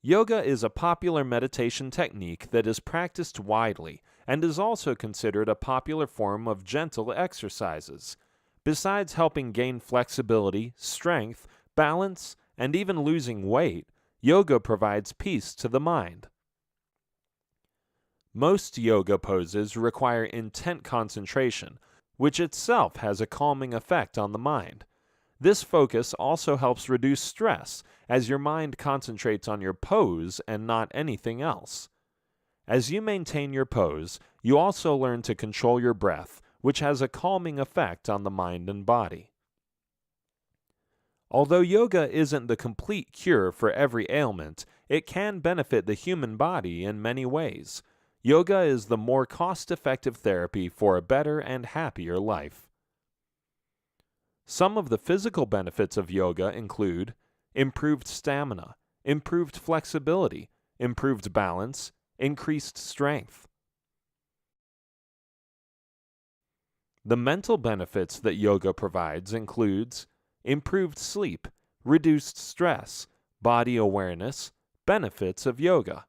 A: Yoga is a popular meditation technique that is practiced widely and is also considered a popular form of gentle exercises. Besides helping gain flexibility, strength, balance, and even losing weight, yoga provides peace to the mind. Most yoga poses require intent concentration, which itself has a calming effect on the mind. This focus also helps reduce stress, as your mind concentrates on your pose and not anything else. As you maintain your pose, you also learn to control your breath, which has a calming effect on the mind and body. Although yoga isn't the complete cure for every ailment, it can benefit the human body in many ways. Yoga is the more cost-effective therapy for a better and happier life. Some of the physical benefits of yoga include improved stamina, improved flexibility, improved balance, increased strength. The mental benefits that yoga provides includes improved sleep, reduced stress, body awareness, benefits of yoga.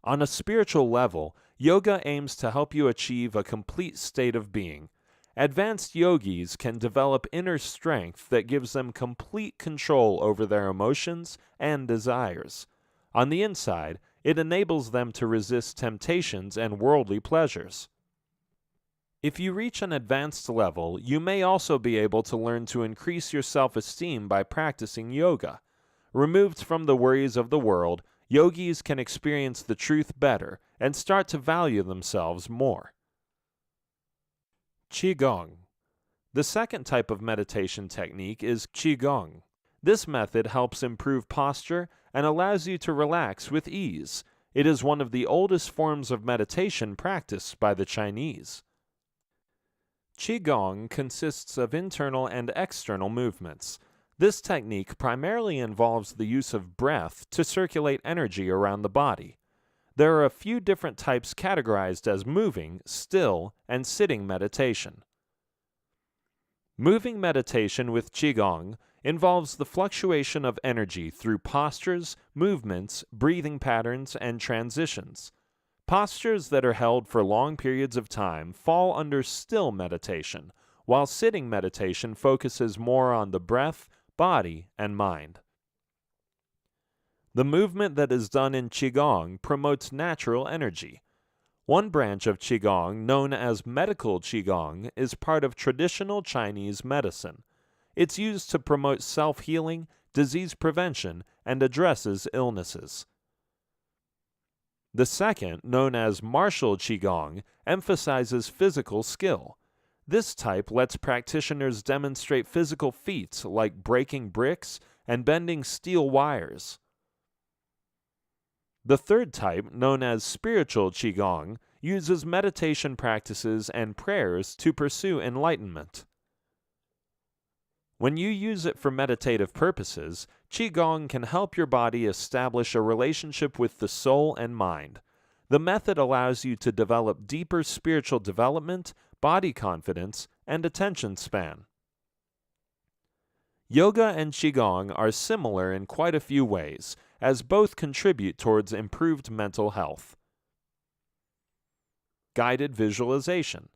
A: On a spiritual level, yoga aims to help you achieve a complete state of being. Advanced yogis can develop inner strength that gives them complete control over their emotions and desires. On the inside, it enables them to resist temptations and worldly pleasures. If you reach an advanced level, you may also be able to learn to increase your self-esteem by practicing yoga. Removed from the worries of the world, yogis can experience the truth better and start to value themselves more. Qigong. The second type of meditation technique is Qigong. This method helps improve posture and allows you to relax with ease. It is one of the oldest forms of meditation practiced by the Chinese. Qigong consists of internal and external movements. This technique primarily involves the use of breath to circulate energy around the body. There are a few different types categorized as moving, still, and sitting meditation. Moving meditation with Qigong involves the fluctuation of energy through postures, movements, breathing patterns, and transitions. Postures that are held for long periods of time fall under still meditation, while sitting meditation focuses more on the breath, body, and mind. The movement that is done in Qigong promotes natural energy. One branch of Qigong, known as medical Qigong, is part of traditional Chinese medicine. It's used to promote self-healing, disease prevention, and addresses illnesses. The second, known as martial Qigong, emphasizes physical skill. This type lets practitioners demonstrate physical feats like breaking bricks and bending steel wires. The third type, known as spiritual Qigong, uses meditation practices and prayers to pursue enlightenment. When you use it for meditative purposes, Qigong can help your body establish a relationship with the soul and mind. The method allows you to develop deeper spiritual development, body confidence, and attention span. Yoga and Qigong are similar in quite a few ways, as both contribute towards improved mental health. Guided visualization.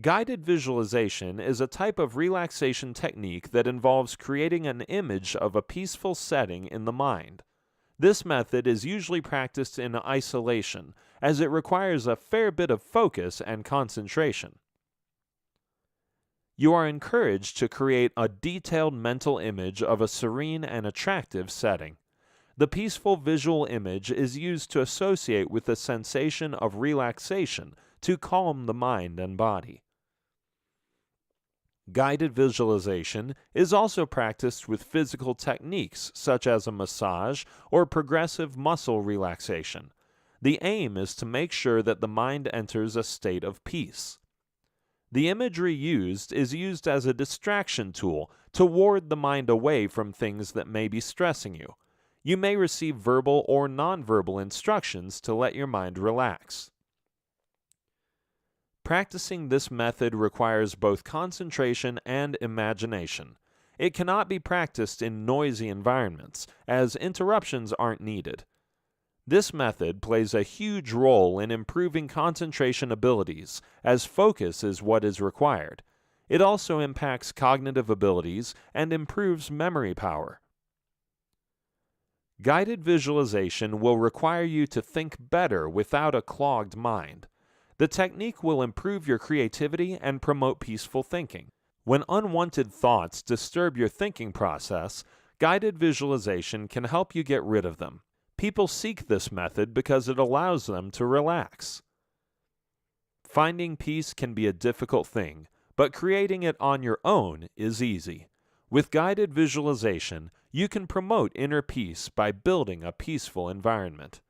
A: Guided visualization is a type of relaxation technique that involves creating an image of a peaceful setting in the mind. This method is usually practiced in isolation, as it requires a fair bit of focus and concentration. You are encouraged to create a detailed mental image of a serene and attractive setting. The peaceful visual image is used to associate with the sensation of relaxation to calm the mind and body. Guided visualization is also practiced with physical techniques such as a massage or progressive muscle relaxation. The aim is to make sure that the mind enters a state of peace. The imagery used is used as a distraction tool to ward the mind away from things that may be stressing you. You may receive verbal or nonverbal instructions to let your mind relax. Practicing this method requires both concentration and imagination. It cannot be practiced in noisy environments, as interruptions aren't needed. This method plays a huge role in improving concentration abilities, as focus is what is required. It also impacts cognitive abilities and improves memory power. Guided visualization will require you to think better without a clogged mind. The technique will improve your creativity and promote peaceful thinking. When unwanted thoughts disturb your thinking process, guided visualization can help you get rid of them. People seek this method because it allows them to relax. Finding peace can be a difficult thing, but creating it on your own is easy. With guided visualization, you can promote inner peace by building a peaceful environment.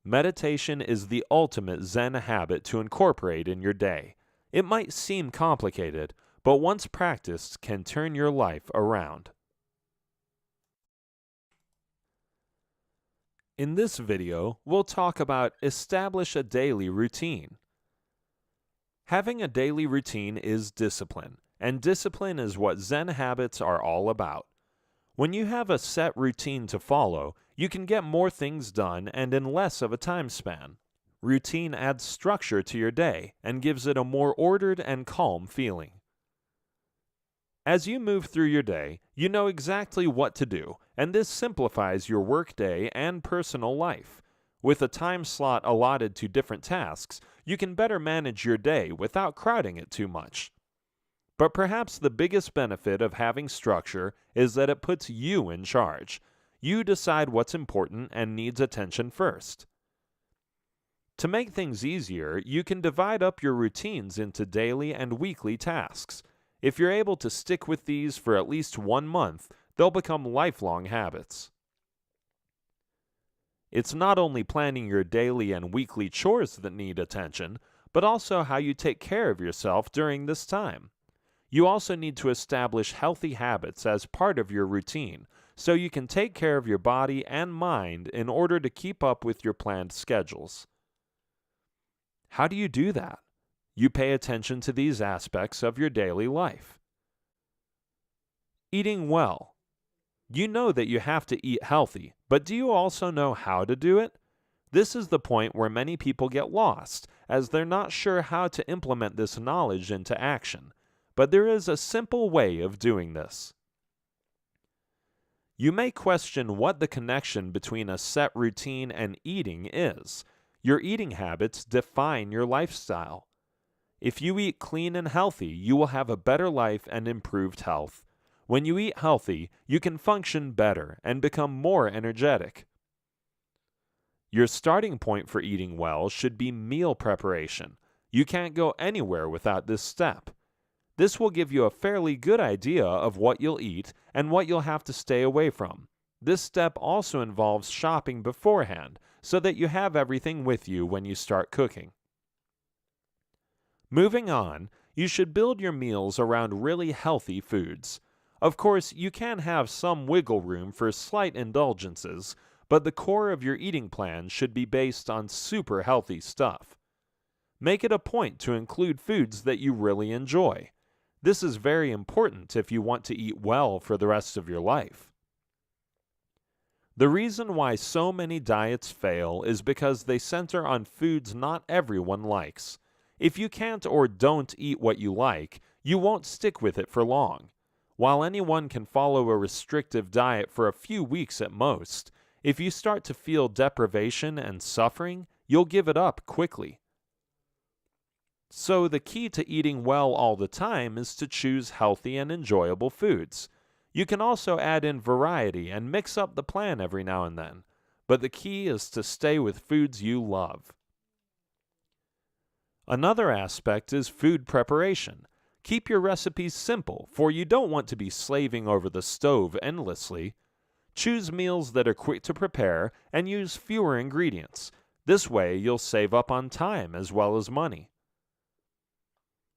A: Meditation is the ultimate Zen habit to incorporate in your day. It might seem complicated, but once practiced, can turn your life around. In this video, we'll talk about establish a daily routine. Having a daily routine is discipline, and discipline is what Zen habits are all about. When you have a set routine to follow, you can get more things done and in less of a time span. Routine adds structure to your day and gives it a more ordered and calm feeling. As you move through your day, you know exactly what to do, and this simplifies your workday and personal life. With a time slot allotted to different tasks, you can better manage your day without crowding it too much. But perhaps the biggest benefit of having structure is that it puts you in charge. You decide what's important and needs attention first. To make things easier, you can divide up your routines into daily and weekly tasks. If you're able to stick with these for at least 1 month, they'll become lifelong habits. It's not only planning your daily and weekly chores that need attention, but also how you take care of yourself during this time. You also need to establish healthy habits as part of your routine, so you can take care of your body and mind in order to keep up with your planned schedules. How do you do that? You pay attention to these aspects of your daily life. Eating well. You know that you have to eat healthy, but do you also know how to do it? This is the point where many people get lost, as they're not sure how to implement this knowledge into action. But there is a simple way of doing this. You may question what the connection between a set routine and eating is. Your eating habits define your lifestyle. If you eat clean and healthy, you will have a better life and improved health. When you eat healthy, you can function better and become more energetic. Your starting point for eating well should be meal preparation. You can't go anywhere without this step. This will give you a fairly good idea of what you'll eat and what you'll have to stay away from. This step also involves shopping beforehand so that you have everything with you when you start cooking. Moving on, you should build your meals around really healthy foods. Of course, you can have some wiggle room for slight indulgences, but the core of your eating plan should be based on super healthy stuff. Make it a point to include foods that you really enjoy. This is very important if you want to eat well for the rest of your life. The reason why so many diets fail is because they center on foods not everyone likes. If you can't or don't eat what you like, you won't stick with it for long. While anyone can follow a restrictive diet for a few weeks at most, if you start to feel deprivation and suffering, you'll give it up quickly. So the key to eating well all the time is to choose healthy and enjoyable foods. You can also add in variety and mix up the plan every now and then, but the key is to stay with foods you love. Another aspect is food preparation. Keep your recipes simple, for you don't want to be slaving over the stove endlessly. Choose meals that are quick to prepare and use fewer ingredients. This way you'll save up on time as well as money.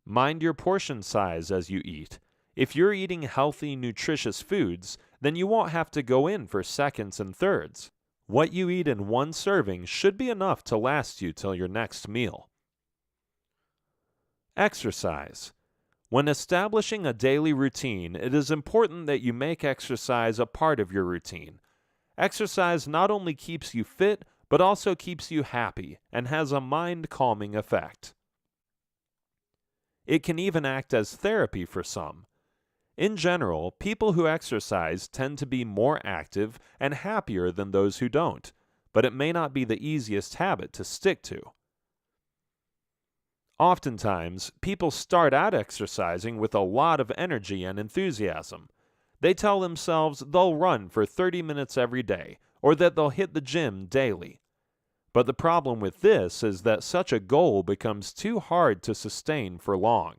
A: Mind your portion size as you eat. If you're eating healthy, nutritious foods, then you won't have to go in for seconds and thirds. What you eat in one serving should be enough to last you till your next meal. Exercise. When establishing a daily routine, it is important that you make exercise a part of your routine. Exercise not only keeps you fit, but also keeps you happy and has a mind-calming effect. It can even act as therapy for some. In general, people who exercise tend to be more active and happier than those who don't, but it may not be the easiest habit to stick to. Oftentimes, people start out exercising with a lot of energy and enthusiasm. They tell themselves they'll run for 30 minutes every day, or that they'll hit the gym daily. But the problem with this is that such a goal becomes too hard to sustain for long.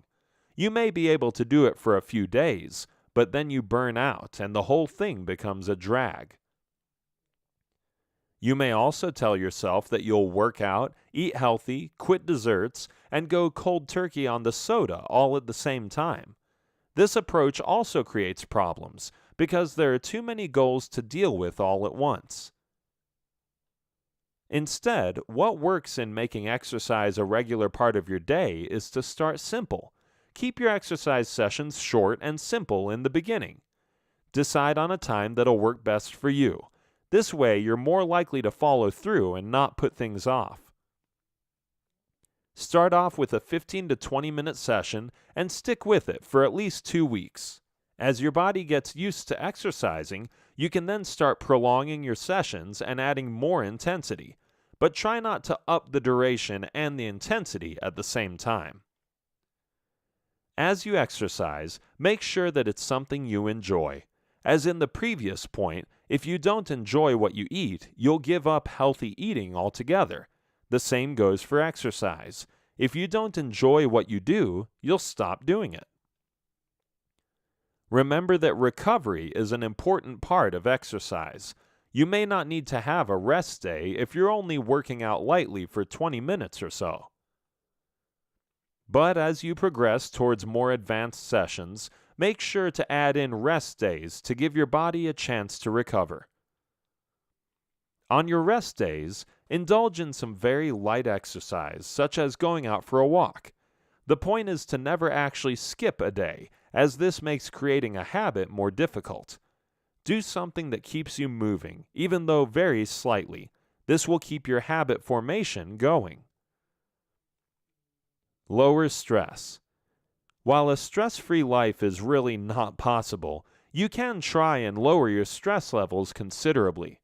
A: You may be able to do it for a few days, but then you burn out and the whole thing becomes a drag. You may also tell yourself that you'll work out, eat healthy, quit desserts, and go cold turkey on the soda all at the same time. This approach also creates problems because there are too many goals to deal with all at once. Instead, what works in making exercise a regular part of your day is to start simple. Keep your exercise sessions short and simple in the beginning. Decide on a time that'll work best for you. This way, you're more likely to follow through and not put things off. Start off with a 15 to 20 minute session and stick with it for at least 2 weeks. As your body gets used to exercising, you can then start prolonging your sessions and adding more intensity, but try not to up the duration and the intensity at the same time. As you exercise, make sure that it's something you enjoy. As in the previous point, if you don't enjoy what you eat, you'll give up healthy eating altogether. The same goes for exercise. If you don't enjoy what you do, you'll stop doing it. Remember that recovery is an important part of exercise. You may not need to have a rest day if you're only working out lightly for 20 minutes or so. But as you progress towards more advanced sessions, make sure to add in rest days to give your body a chance to recover. On your rest days, indulge in some very light exercise, such as going out for a walk. The point is to never actually skip a day, as this makes creating a habit more difficult. Do something that keeps you moving, even though very slightly. This will keep your habit formation going. Lower stress. While a stress-free life is really not possible, you can try and lower your stress levels considerably.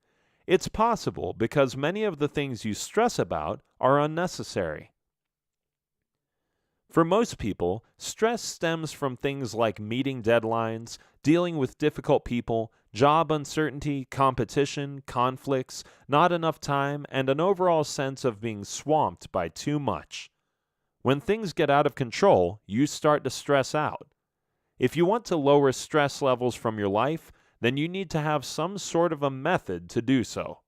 A: It's possible because many of the things you stress about are unnecessary. For most people, stress stems from things like meeting deadlines, dealing with difficult people, job uncertainty, competition, conflicts, not enough time, and an overall sense of being swamped by too much. When things get out of control, you start to stress out. If you want to lower stress levels from your life, then you need to have some sort of a method to do so.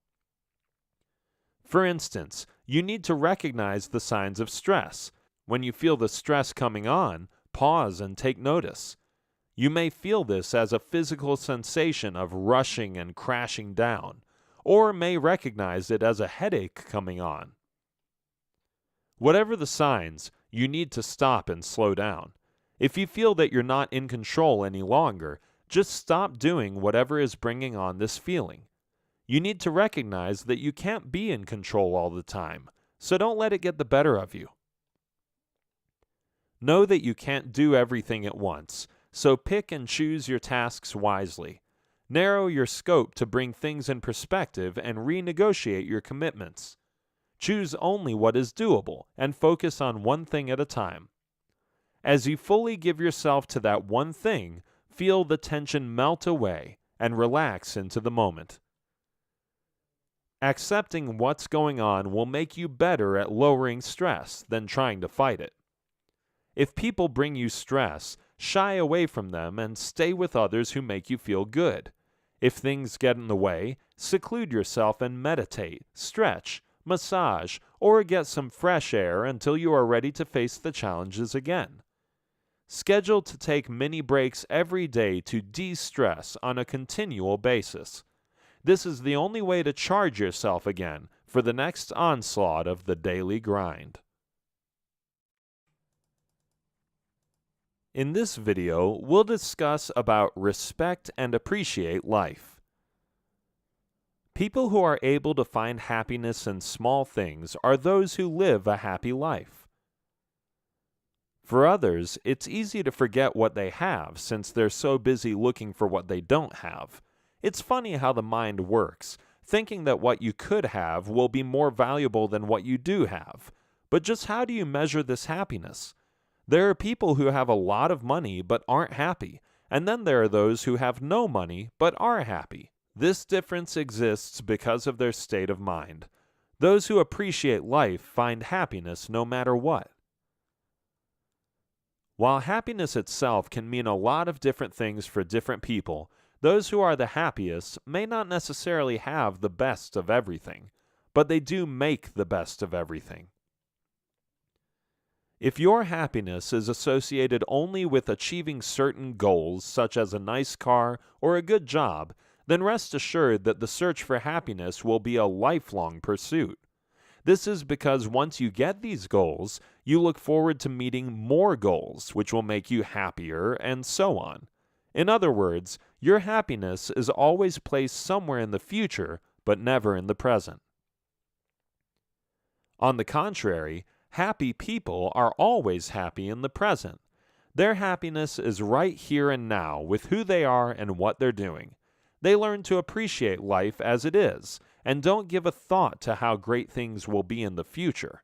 A: For instance, you need to recognize the signs of stress. When you feel the stress coming on, pause and take notice. You may feel this as a physical sensation of rushing and crashing down, or may recognize it as a headache coming on. Whatever the signs, you need to stop and slow down. If you feel that you're not in control any longer, just stop doing whatever is bringing on this feeling. You need to recognize that you can't be in control all the time, so don't let it get the better of you. Know that you can't do everything at once, so pick and choose your tasks wisely. Narrow your scope to bring things in perspective and renegotiate your commitments. Choose only what is doable and focus on one thing at a time. As you fully give yourself to that one thing, feel the tension melt away and relax into the moment. Accepting what's going on will make you better at lowering stress than trying to fight it. If people bring you stress, shy away from them and stay with others who make you feel good. If things get in the way, seclude yourself and meditate, stretch, massage, or get some fresh air until you are ready to face the challenges again. Schedule to take mini breaks every day to de-stress on a continual basis. This is the only way to charge yourself again for the next onslaught of the daily grind. In this video, we'll discuss about respect and appreciate life. People who are able to find happiness in small things are those who live a happy life. For others, it's easy to forget what they have since they're so busy looking for what they don't have. It's funny how the mind works, thinking that what you could have will be more valuable than what you do have. But just how do you measure this happiness? There are people who have a lot of money but aren't happy, and then there are those who have no money but are happy. This difference exists because of their state of mind. Those who appreciate life find happiness no matter what. While happiness itself can mean a lot of different things for different people, those who are the happiest may not necessarily have the best of everything, but they do make the best of everything. If your happiness is associated only with achieving certain goals, such as a nice car or a good job, then rest assured that the search for happiness will be a lifelong pursuit. This is because once you get these goals, you look forward to meeting more goals, which will make you happier, and so on. In other words, your happiness is always placed somewhere in the future, but never in the present. On the contrary, happy people are always happy in the present. Their happiness is right here and now with who they are and what they're doing. They learn to appreciate life as it is, and don't give a thought to how great things will be in the future.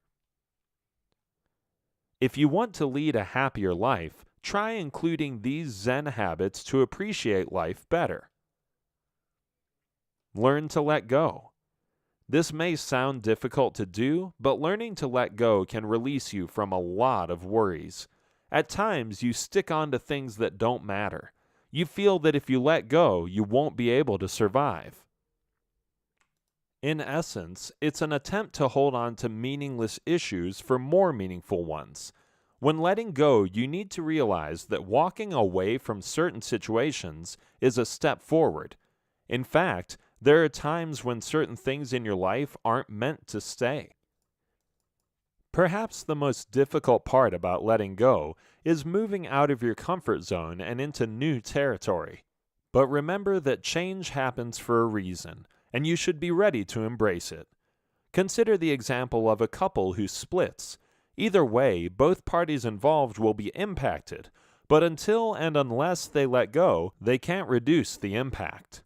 A: If you want to lead a happier life, try including these Zen habits to appreciate life better. Learn to let go. This may sound difficult to do, but learning to let go can release you from a lot of worries. At times, you stick on to things that don't matter. You feel that if you let go, you won't be able to survive. In essence, it's an attempt to hold on to meaningless issues for more meaningful ones. When letting go, you need to realize that walking away from certain situations is a step forward. In fact, there are times when certain things in your life aren't meant to stay. Perhaps the most difficult part about letting go is moving out of your comfort zone and into new territory. But remember that change happens for a reason, and you should be ready to embrace it. Consider the example of a couple who splits. Either way, both parties involved will be impacted, but until and unless they let go, they can't reduce the impact.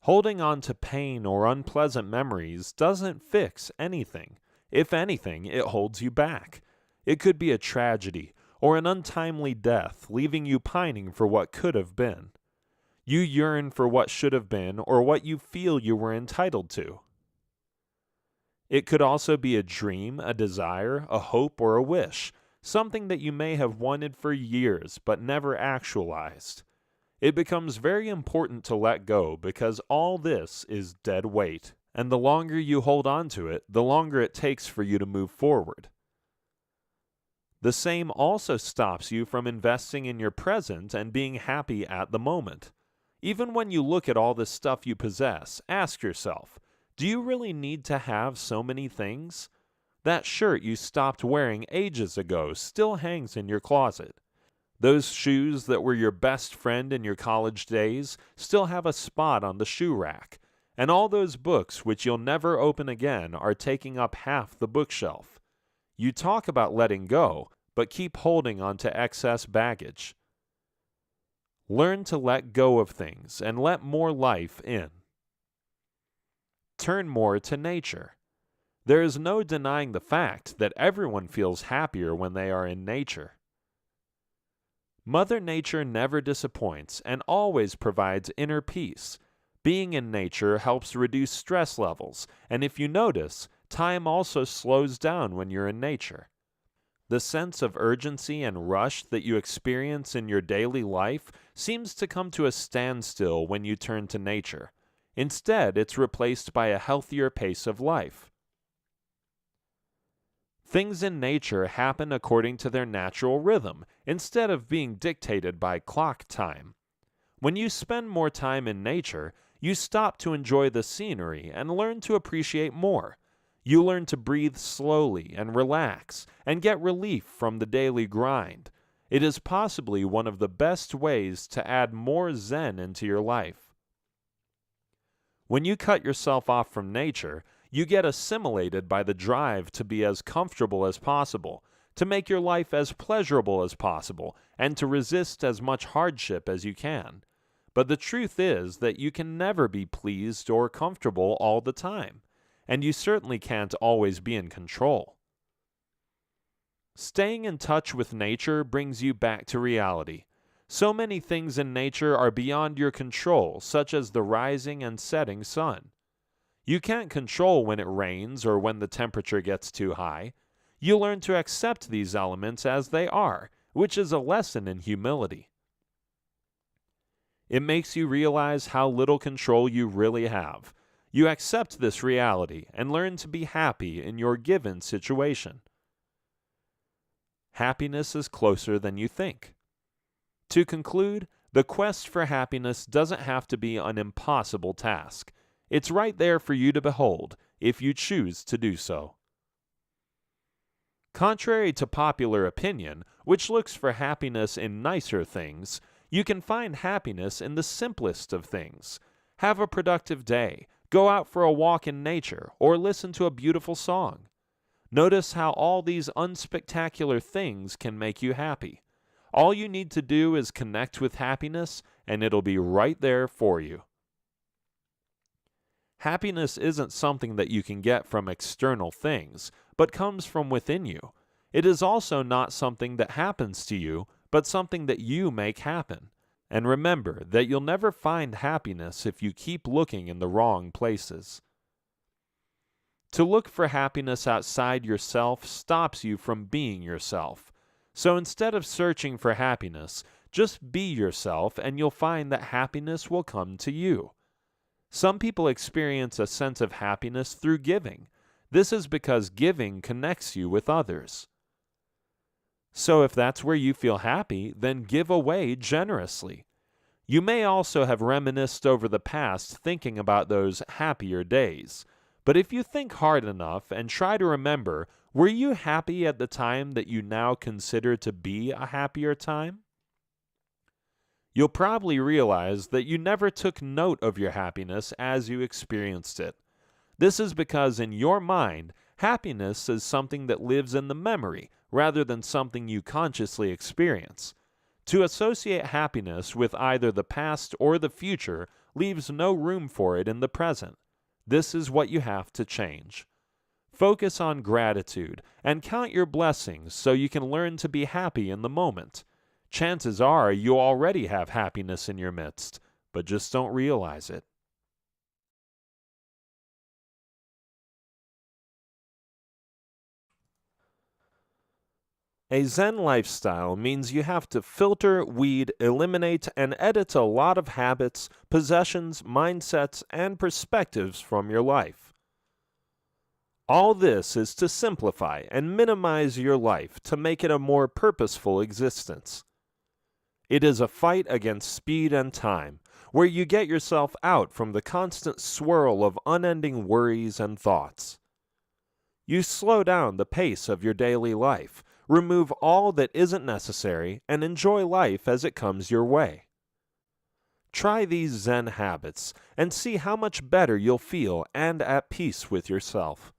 A: Holding on to pain or unpleasant memories doesn't fix anything. If anything, it holds you back. It could be a tragedy or an untimely death, leaving you pining for what could have been. You yearn for what should have been or what you feel you were entitled to. It could also be a dream, a desire, a hope, or a wish, something that you may have wanted for years but never actualized. It becomes very important to let go because all this is dead weight, and the longer you hold on to it, the longer it takes for you to move forward. The same also stops you from investing in your present and being happy at the moment. Even when you look at all the stuff you possess, ask yourself, do you really need to have so many things? That shirt you stopped wearing ages ago still hangs in your closet. Those shoes that were your best friend in your college days still have a spot on the shoe rack. And all those books which you'll never open again are taking up half the bookshelf. You talk about letting go, but keep holding on to excess baggage. Learn to let go of things and let more life in. Turn more to nature. There is no denying the fact that everyone feels happier when they are in nature. Mother Nature never disappoints and always provides inner peace. Being in nature helps reduce stress levels, and if you notice, time also slows down when you're in nature. The sense of urgency and rush that you experience in your daily life seems to come to a standstill when you turn to nature. Instead, it's replaced by a healthier pace of life. Things in nature happen according to their natural rhythm instead of being dictated by clock time. When you spend more time in nature, you stop to enjoy the scenery and learn to appreciate more. You learn to breathe slowly and relax and get relief from the daily grind. It is possibly one of the best ways to add more Zen into your life. When you cut yourself off from nature, you get assimilated by the drive to be as comfortable as possible, to make your life as pleasurable as possible, and to resist as much hardship as you can. But the truth is that you can never be pleased or comfortable all the time, and you certainly can't always be in control. Staying in touch with nature brings you back to reality. So many things in nature are beyond your control, such as the rising and setting sun. You can't control when it rains or when the temperature gets too high. You learn to accept these elements as they are, which is a lesson in humility. It makes you realize how little control you really have. You accept this reality and learn to be happy in your given situation. Happiness is closer than you think. To conclude, the quest for happiness doesn't have to be an impossible task. It's right there for you to behold, if you choose to do so. Contrary to popular opinion, which looks for happiness in nicer things, you can find happiness in the simplest of things. Have a productive day, go out for a walk in nature, or listen to a beautiful song. Notice how all these unspectacular things can make you happy. All you need to do is connect with happiness, and it'll be right there for you. Happiness isn't something that you can get from external things, but comes from within you. It is also not something that happens to you, but something that you make happen. And remember that you'll never find happiness if you keep looking in the wrong places. To look for happiness outside yourself stops you from being yourself. So instead of searching for happiness, just be yourself and you'll find that happiness will come to you. Some people experience a sense of happiness through giving. This is because giving connects you with others. So if that's where you feel happy, then give away generously. You may also have reminisced over the past thinking about those happier days. But if you think hard enough and try to remember, were you happy at the time that you now consider to be a happier time? You'll probably realize that you never took note of your happiness as you experienced it. This is because in your mind, happiness is something that lives in the memory rather than something you consciously experience. To associate happiness with either the past or the future leaves no room for it in the present. This is what you have to change. Focus on gratitude and count your blessings so you can learn to be happy in the moment. Chances are you already have happiness in your midst, but just don't realize it. A Zen lifestyle means you have to filter, weed, eliminate, and edit a lot of habits, possessions, mindsets, and perspectives from your life. All this is to simplify and minimize your life to make it a more purposeful existence. It is a fight against speed and time, where you get yourself out from the constant swirl of unending worries and thoughts. You slow down the pace of your daily life, remove all that isn't necessary, and enjoy life as it comes your way. Try these Zen habits and see how much better you'll feel and at peace with yourself.